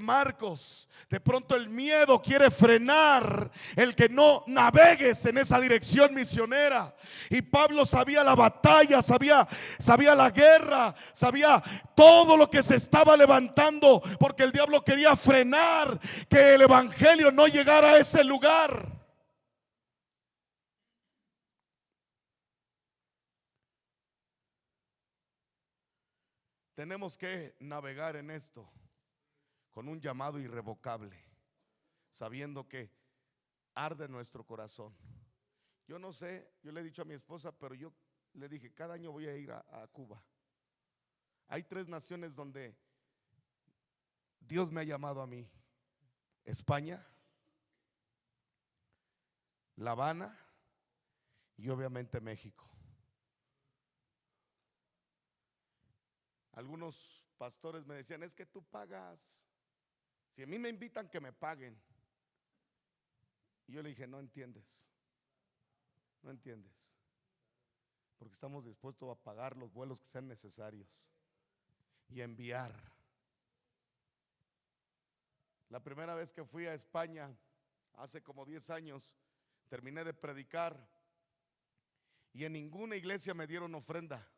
Marcos, de pronto el miedo quiere frenar el que no navegues en esa dirección misionera. Y Pablo sabía la batalla, sabía la guerra, sabía todo lo que se estaba levantando, porque el diablo quería frenar que el evangelio no llegara a ese lugar. Tenemos que navegar en esto con un llamado irrevocable, sabiendo que arde nuestro corazón. Yo no sé, yo le he dicho a mi esposa, pero yo le dije, cada año voy a ir a Cuba. Hay 3 naciones donde Dios me ha llamado a mí: España, La Habana y obviamente México. Algunos pastores me decían, es que tú pagas. Si a mí me invitan, que me paguen. Y yo le dije, no entiendes. No entiendes. Porque estamos dispuestos a pagar los vuelos que sean necesarios y enviar. La primera vez que fui a España, hace como 10 años, terminé de predicar y en ninguna iglesia me dieron ofrenda.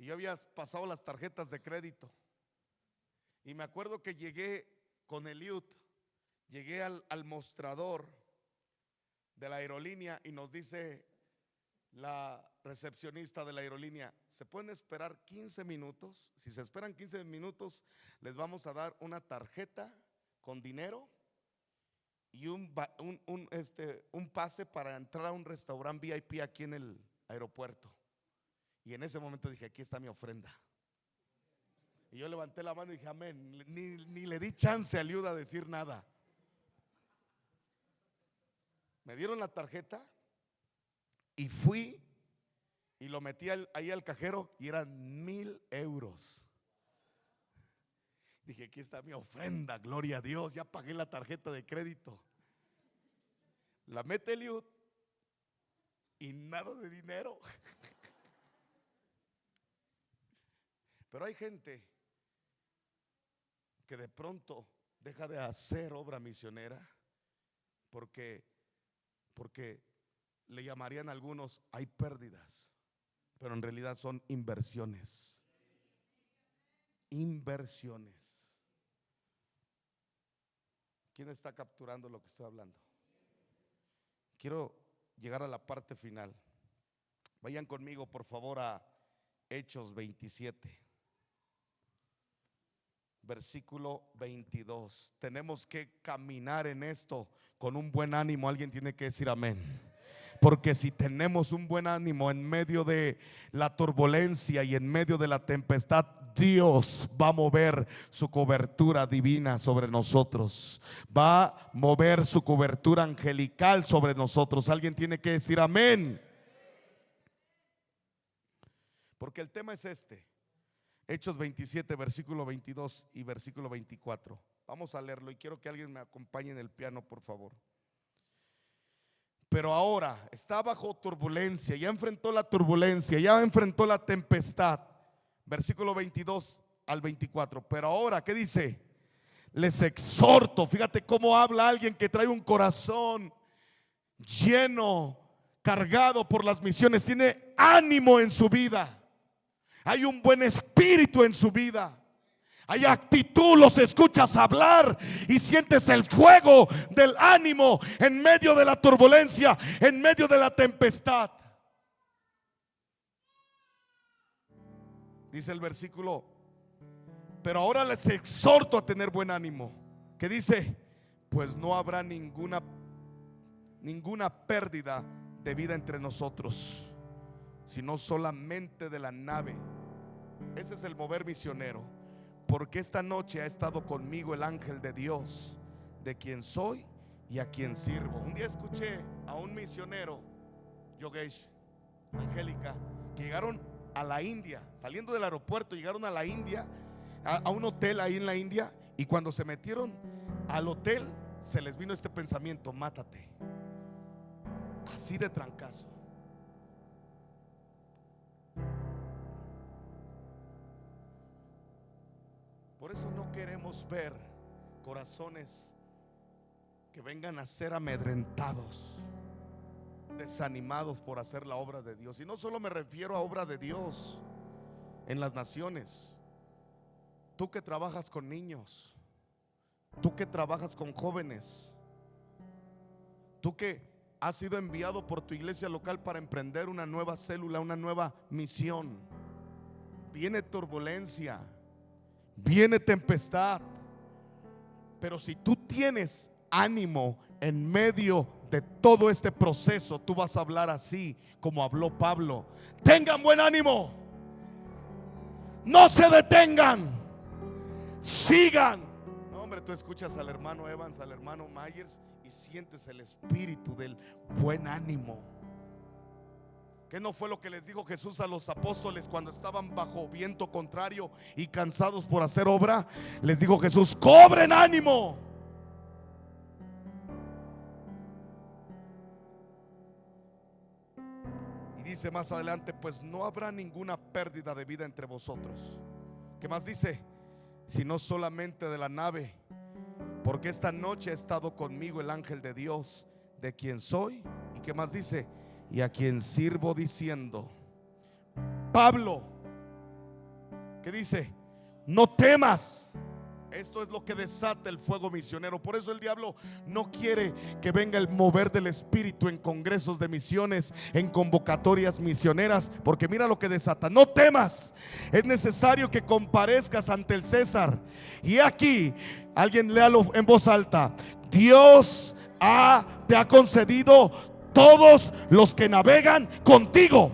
Y yo había pasado las tarjetas de crédito. Y me acuerdo que llegué con Eliud, llegué al mostrador de la aerolínea y nos dice la recepcionista de la aerolínea, ¿se pueden esperar 15 minutos? Si se esperan 15 minutos, les vamos a dar una tarjeta con dinero y un pase para entrar a un restaurante VIP aquí en el aeropuerto. Y en ese momento dije, aquí está mi ofrenda. Y yo levanté la mano y dije, amén. Ni le di chance a Eliud a decir nada. Me dieron la tarjeta y fui y lo metí ahí al cajero y eran 1,000 euros. Dije, aquí está mi ofrenda, gloria a Dios, ya pagué la tarjeta de crédito. La mete Eliud y nada de dinero. Pero hay gente que de pronto deja de hacer obra misionera porque le llamarían a algunos, hay pérdidas, pero en realidad son inversiones. Inversiones. ¿Quién está capturando lo que estoy hablando? Quiero llegar a la parte final. Vayan conmigo por favor a Hechos 27. Versículo 22. Tenemos que caminar en esto con un buen ánimo. Alguien tiene que decir amén. Porque si tenemos un buen ánimo en medio de la turbulencia y en medio de la tempestad, Dios va a mover su cobertura divina sobre nosotros. Va a mover su cobertura angelical sobre nosotros. Alguien tiene que decir amén. Porque el tema es este. Hechos 27, versículo 22 y versículo 24. Vamos a leerlo y quiero que alguien me acompañe en el piano, por favor. Pero ahora está bajo turbulencia, ya enfrentó la turbulencia, ya enfrentó la tempestad. Versículo 22 al 24. Pero ahora, ¿qué dice? Les exhorto. Fíjate cómo habla alguien que trae un corazón lleno, cargado por las misiones, tiene ánimo en su vida. Hay un buen espíritu en su vida. Hay actitud, los escuchas hablar y sientes el fuego del ánimo en medio de la turbulencia, en medio de la tempestad. Dice el versículo, pero ahora les exhorto a tener buen ánimo. ¿Qué dice? Pues no habrá ninguna pérdida de vida entre nosotros, sino solamente de la nave. Ese es el mover misionero. Porque esta noche ha estado conmigo el ángel de Dios, de quien soy y a quien sirvo. Un día escuché a un misionero Yogesh, Angélica, que llegaron a la India, saliendo del aeropuerto, llegaron a la India, a un hotel ahí en la India, y cuando se metieron al hotel, se les vino este pensamiento: mátate. Así de trancazo. Por eso no queremos ver corazones que vengan a ser amedrentados, desanimados por hacer la obra de Dios. Y no solo me refiero a obra de Dios en las naciones. Tú que trabajas con niños, tú que trabajas con jóvenes, tú que has sido enviado por tu iglesia local para emprender una nueva célula, una nueva misión. Viene turbulencia, viene tempestad, pero si tú tienes ánimo en medio de todo este proceso, tú vas a hablar así como habló Pablo: tengan buen ánimo, no se detengan, sigan. No, hombre, tú escuchas al hermano Evans, al hermano Myers, y sientes el espíritu del buen ánimo. ¿Qué no fue lo que les dijo Jesús a los apóstoles cuando estaban bajo viento contrario y cansados por hacer obra? Les dijo Jesús: cobren ánimo. Y dice más adelante: pues no habrá ninguna pérdida de vida entre vosotros. ¿Qué más dice? Sino solamente de la nave, porque esta noche ha estado conmigo el ángel de Dios, de quien soy. ¿Y qué más dice? Y a quien sirvo, diciendo. Pablo, ¿qué dice? No temas. Esto es lo que desata el fuego misionero. Por eso el diablo no quiere que venga el mover del espíritu en congresos de misiones, en convocatorias misioneras, porque mira lo que desata: no temas, es necesario que comparezcas ante el César. Y aquí, alguien léalo en voz alta: Dios te ha concedido todos los que navegan contigo.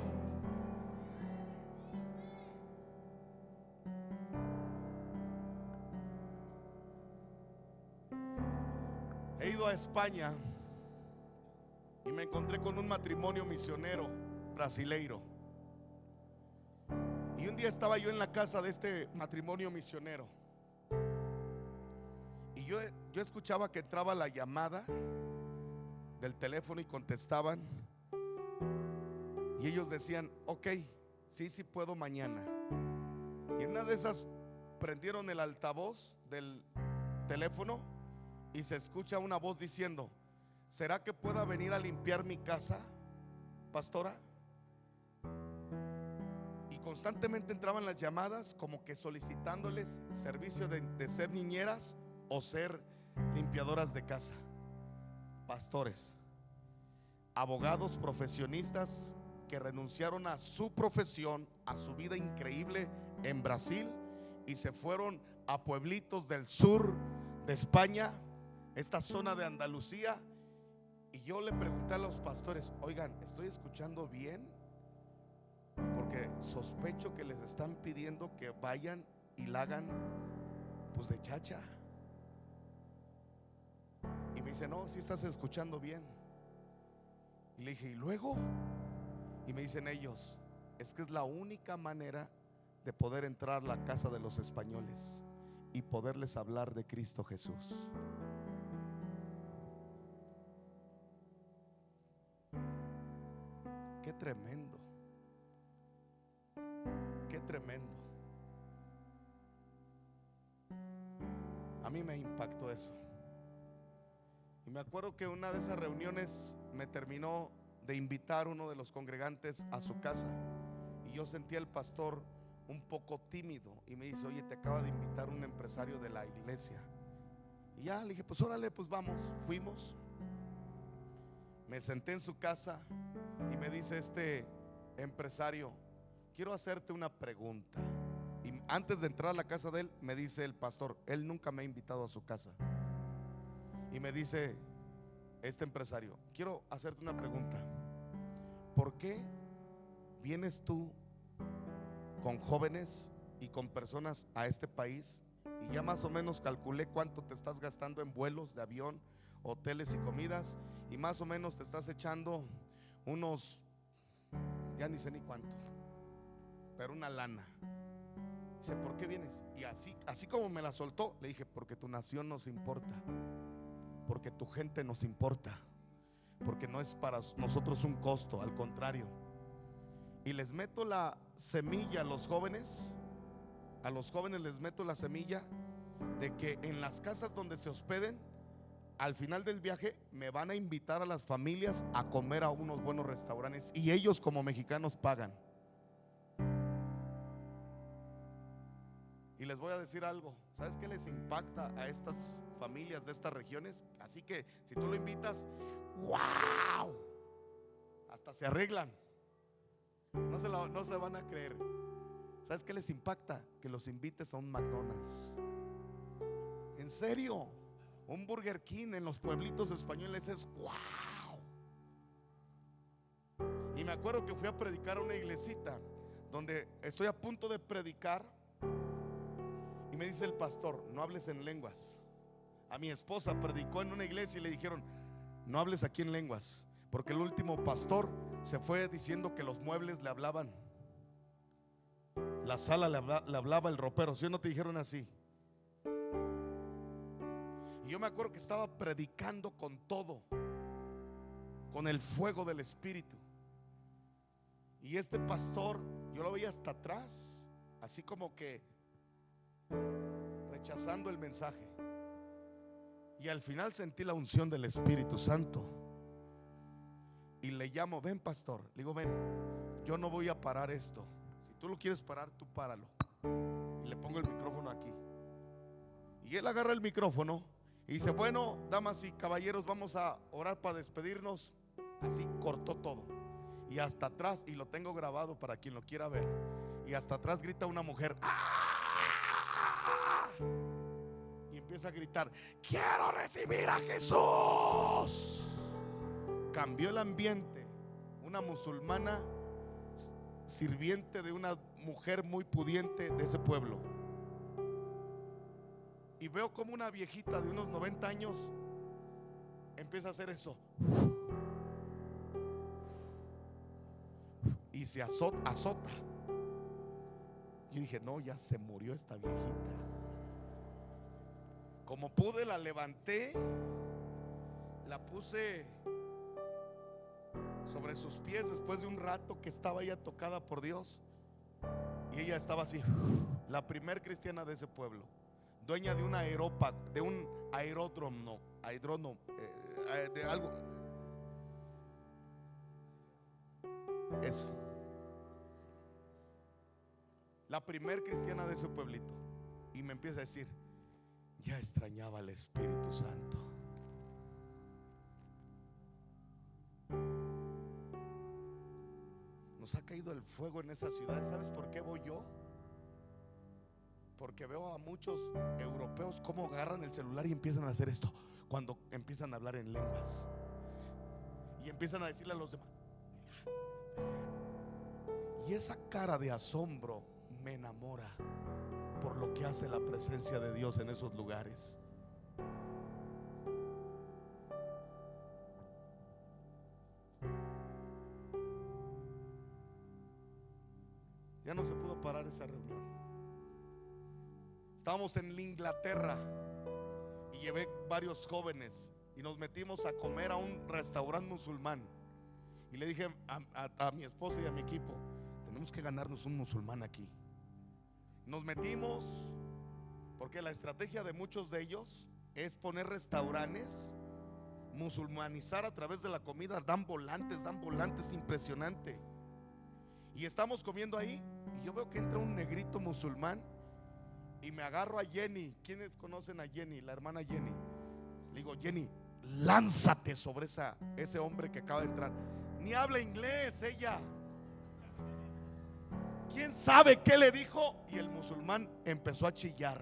He ido a España y me encontré con un matrimonio misionero brasileiro. Y un día estaba yo en la casa de este matrimonio misionero, y yo escuchaba que entraba la llamada del teléfono y contestaban, y ellos decían: ok, sí puedo mañana. Y en una de esas prendieron el altavoz del teléfono y se escucha una voz diciendo: ¿será que pueda venir a limpiar mi casa, pastora? Y constantemente entraban las llamadas como que solicitándoles servicio de ser niñeras o ser limpiadoras de casa. Pastores, abogados profesionistas que renunciaron a su profesión, a su vida increíble en Brasil, y se fueron a pueblitos del sur de España, esta zona de Andalucía. Y yo le pregunté a los pastores: oigan, ¿estoy escuchando bien? Porque sospecho que les están pidiendo que vayan y la hagan pues de chacha. Y me dice: no, sí estás escuchando bien. Y le dije: ¿y luego? Y me dicen ellos: es que es la única manera de poder entrar a la casa de los españoles y poderles hablar de Cristo Jesús. Qué tremendo, qué tremendo. A mí me impactó eso. Y me acuerdo que una de esas reuniones me terminó de invitar uno de los congregantes a su casa, y yo sentí al pastor un poco tímido, y me dice: oye, te acaba de invitar un empresario de la iglesia. Y ya le dije: pues órale, pues vamos. Fuimos, me senté en su casa y me dice este empresario: quiero hacerte una pregunta. Y antes de entrar a la casa de él, me dice el pastor: él nunca me ha invitado a su casa. Y me dice este empresario: quiero hacerte una pregunta. ¿Por qué vienes tú con jóvenes y con personas a este país? Y ya más o menos calculé cuánto te estás gastando en vuelos de avión, hoteles y comidas, y más o menos te estás echando unos ya ni sé ni cuánto, pero una lana. Dice, ¿por qué vienes? Y así como me la soltó, le dije, porque tu nación nos importa, porque tu gente nos importa, porque no es para nosotros un costo, al contrario. Y les meto la semilla a los jóvenes les meto la semilla de que en las casas donde se hospeden, al final del viaje me van a invitar a las familias a comer a unos buenos restaurantes, y ellos como mexicanos pagan. Y les voy a decir algo, ¿sabes qué les impacta a estas familias de estas regiones? Así que si tú lo invitas, ¡wow!, hasta se arreglan. No se van a creer. ¿Sabes qué les impacta? Que los invites a un McDonald's. En serio, un Burger King en los pueblitos españoles es ¡wow! Y me acuerdo que fui a predicar a una iglesita donde estoy a punto de predicar, y me dice el pastor, no hables en lenguas. A mi esposa predicó en una iglesia y le dijeron, no hables aquí en lenguas, porque el último pastor se fue diciendo que los muebles le hablaban, la sala le hablaba el ropero. ¿Sí o no te dijeron así? Y yo me acuerdo que estaba predicando con todo, con el fuego del Espíritu. Y este pastor, yo lo veía hasta atrás, así como que rechazando el mensaje. Y al final sentí la unción del Espíritu Santo. Y le llamo, ven pastor. Le digo, ven, yo no voy a parar esto. Si tú lo quieres parar, tú páralo. Y le pongo el micrófono aquí. Y él agarra el micrófono y dice, bueno, damas y caballeros, vamos a orar para despedirnos. Así cortó todo. Y hasta atrás, y lo tengo grabado para quien lo quiera ver, y hasta atrás grita una mujer, ¡ah! Y empieza a gritar, quiero recibir a Jesús. Cambió el ambiente. Una musulmana, sirviente de una mujer muy pudiente de ese pueblo. Y veo como una viejita de unos 90 años empieza a hacer eso. Y se azota. Yo dije, no, ya se murió esta viejita. Como pude, la levanté, la puse sobre sus pies después de un rato que estaba ella tocada por Dios. Y ella estaba así, la primer cristiana de ese pueblo, dueña de un aeródromo, de algo. Eso. La primer cristiana de ese pueblito. Y me empieza a decir, ya extrañaba al Espíritu Santo. Nos ha caído el fuego en esa ciudad. ¿Sabes por qué voy yo? Porque veo a muchos europeos cómo agarran el celular y empiezan a hacer esto cuando empiezan a hablar en lenguas. Y empiezan a decirle a los demás. Y esa cara de asombro me enamora por lo que hace la presencia de Dios en esos lugares. Ya no se pudo parar esa reunión. Estábamos en Inglaterra y llevé varios jóvenes y nos metimos a comer a un restaurante musulmán. Y le dije a mi esposa y a mi equipo, tenemos que ganarnos un musulmán aquí. Nos metimos porque la estrategia de muchos de ellos es poner restaurantes, musulmanizar a través de la comida. Dan volantes impresionante. Y estamos comiendo ahí y yo veo que entra un negrito musulmán y me agarro a Jenny. ¿Quiénes conocen a Jenny? La hermana Jenny. Le digo, Jenny, lánzate sobre ese hombre que acaba de entrar. Ni habla inglés ella. ¿Quién sabe qué le dijo? Y el musulmán empezó a chillar.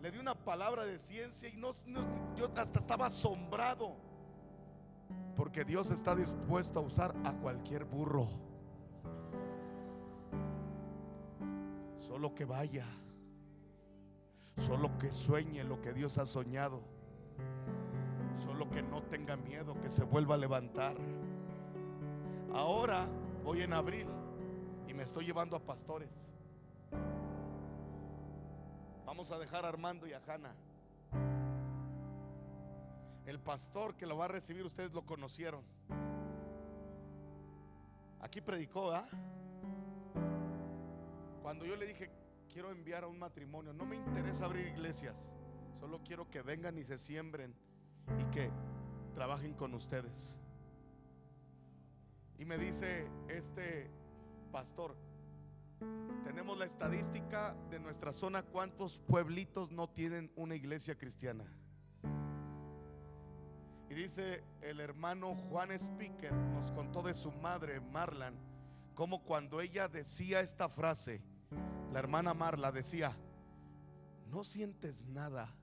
Le di una palabra de ciencia y yo hasta estaba asombrado, porque Dios está dispuesto a usar a cualquier burro. Solo que vaya, solo que sueñe lo que Dios ha soñado, solo que no tenga miedo, que se vuelva a levantar. Ahora voy en abril y me estoy llevando a pastores. Vamos a dejar a Armando y a Hanna. El pastor que lo va a recibir, ustedes lo conocieron. Aquí predicó, ¿ah? Cuando yo le dije quiero enviar a un matrimonio, no me interesa abrir iglesias, solo quiero que vengan y se siembren y que trabajen con ustedes. Y me dice este pastor, tenemos la estadística de nuestra zona, cuántos pueblitos no tienen una iglesia cristiana. Y dice el hermano Juan Speaker, nos contó de su madre Marlan, como cuando ella decía esta frase, la hermana Marla decía: no sientes nada.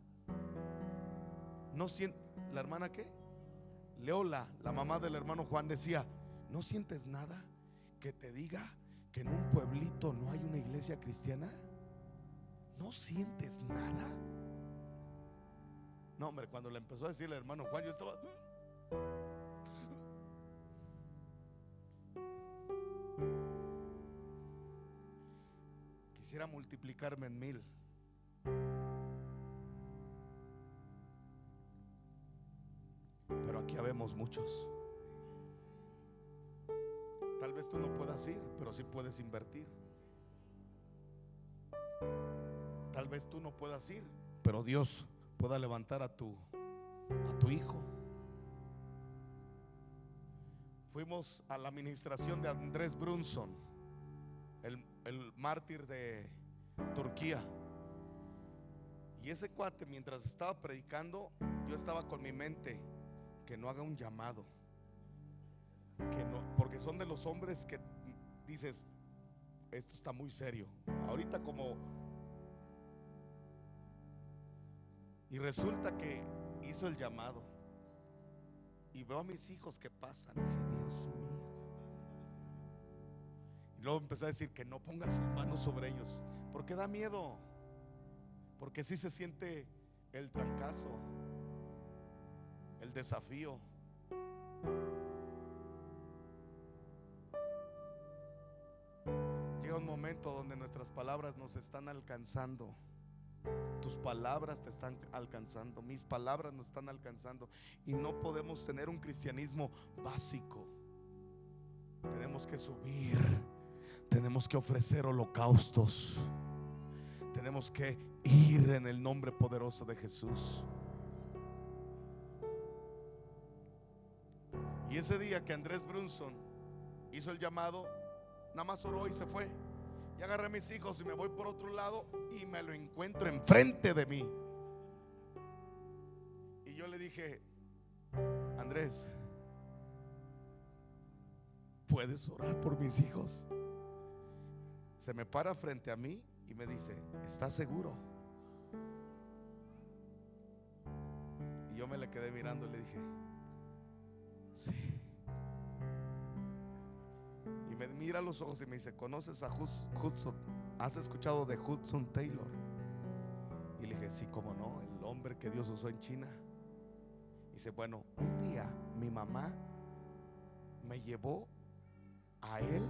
No sientes. ¿La hermana qué? Leola, la mamá del hermano Juan, decía: no sientes nada que te diga que en un pueblito no hay una iglesia cristiana. No sientes nada. No, hombre, cuando le empezó a decir el hermano Juan, yo estaba... Quisiera multiplicarme en 1000. Pero aquí habemos muchos. Tal vez tú no puedas ir, pero sí puedes invertir. Tal vez tú no puedas ir, pero Dios pueda levantar a tu hijo. Fuimos a la administración de Andrés Brunson, el mártir de Turquía. Y ese cuate, mientras estaba predicando, yo estaba con mi mente, que no haga un llamado, que no, porque son de los hombres que dices, esto está muy serio. Ahorita como... Y resulta que hizo el llamado. Y veo a mis hijos que pasan. Dije, Dios mío. Y luego empecé a decir que no ponga sus manos sobre ellos, porque da miedo. Porque sí se siente el trancazo, el desafío. Llega un momento donde nuestras palabras nos están alcanzando. Tus palabras te están alcanzando, mis palabras nos están alcanzando. Y no podemos tener un cristianismo básico. Tenemos que subir. Tenemos que ofrecer holocaustos. Tenemos que ir en el nombre poderoso de Jesús. Y ese día que Andrés Brunson hizo el llamado, nada más oró y se fue. Y agarré a mis hijos y me voy por otro lado y me lo encuentro enfrente de mí. Y yo le dije: Andrés, ¿puedes orar por mis hijos? Se me para frente a mí y me dice: ¿estás seguro? Y yo me le quedé mirando y le dije: sí. Y me mira a los ojos y me dice: ¿conoces a Hudson? ¿Has escuchado de Hudson Taylor? Y le dije: sí, cómo no, el hombre que Dios usó en China. Y dice: bueno, un día mi mamá me llevó a él,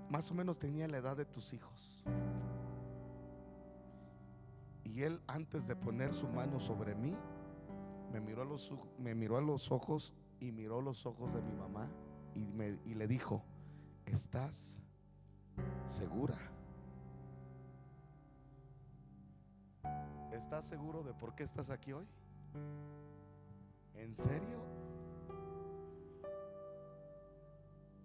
más o menos tenía la edad de tus hijos. Y él, antes de poner su mano sobre mí, me miró a los ojos y miró los ojos de mi mamá y le dijo: ¿estás segura? ¿Estás seguro de por qué estás aquí hoy? ¿En serio?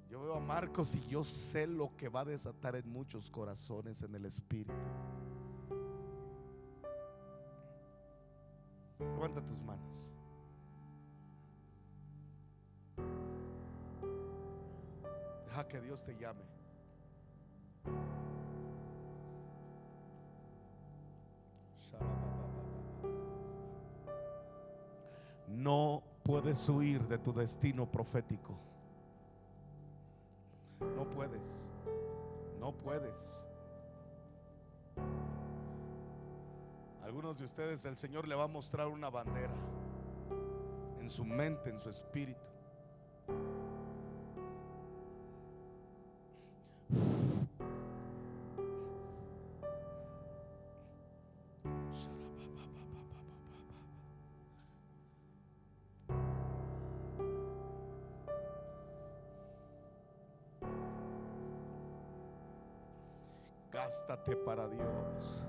Yo veo a Marcos y yo sé lo que va a desatar en muchos corazones en el espíritu. Levanta tus manos. Deja que Dios te llame. No puedes huir de tu destino profético. No puedes. No puedes. Algunos de ustedes, el Señor le va a mostrar una bandera en su mente, en su espíritu. Gástate para Dios.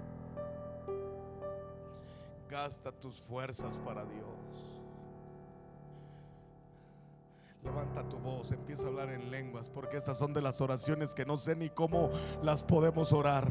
Gasta tus fuerzas para Dios. Levanta tu voz, empieza a hablar en lenguas, porque estas son de las oraciones que no sé ni cómo las podemos orar.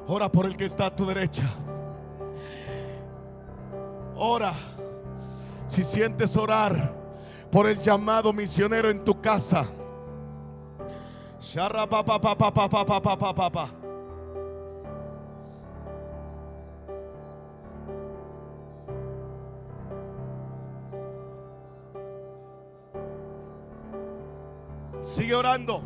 Ora por el que está a tu derecha. Ora. Si sientes orar por el llamado misionero en tu casa. Sigue orando.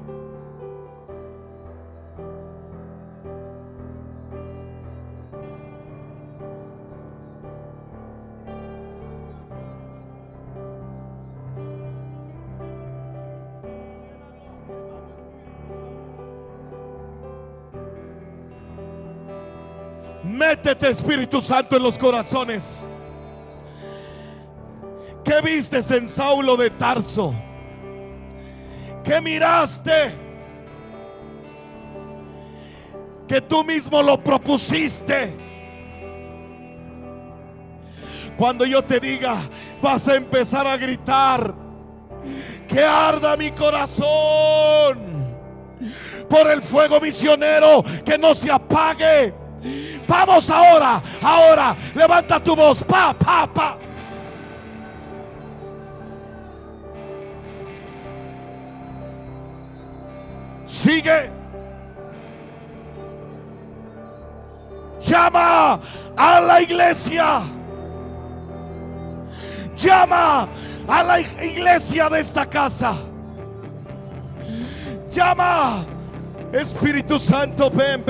Métete, Espíritu Santo, en los corazones. ¿Qué vistes en Saulo de Tarso? ¿Qué miraste? Que tú mismo lo propusiste. Cuando yo te diga, vas a empezar a gritar: que arda mi corazón por el fuego misionero, que no se apague. Vamos ahora, levanta tu voz, pa. Sigue. Llama a la iglesia. Llama a la iglesia de esta casa. Llama. Espíritu Santo, ven.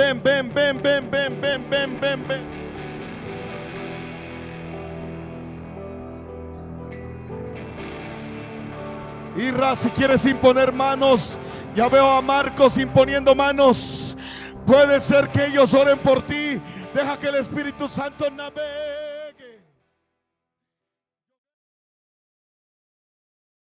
Irra, si quieres imponer manos, ya veo a Marcos imponiendo manos. Puede ser que ellos oren por ti. Deja que el Espíritu Santo navee.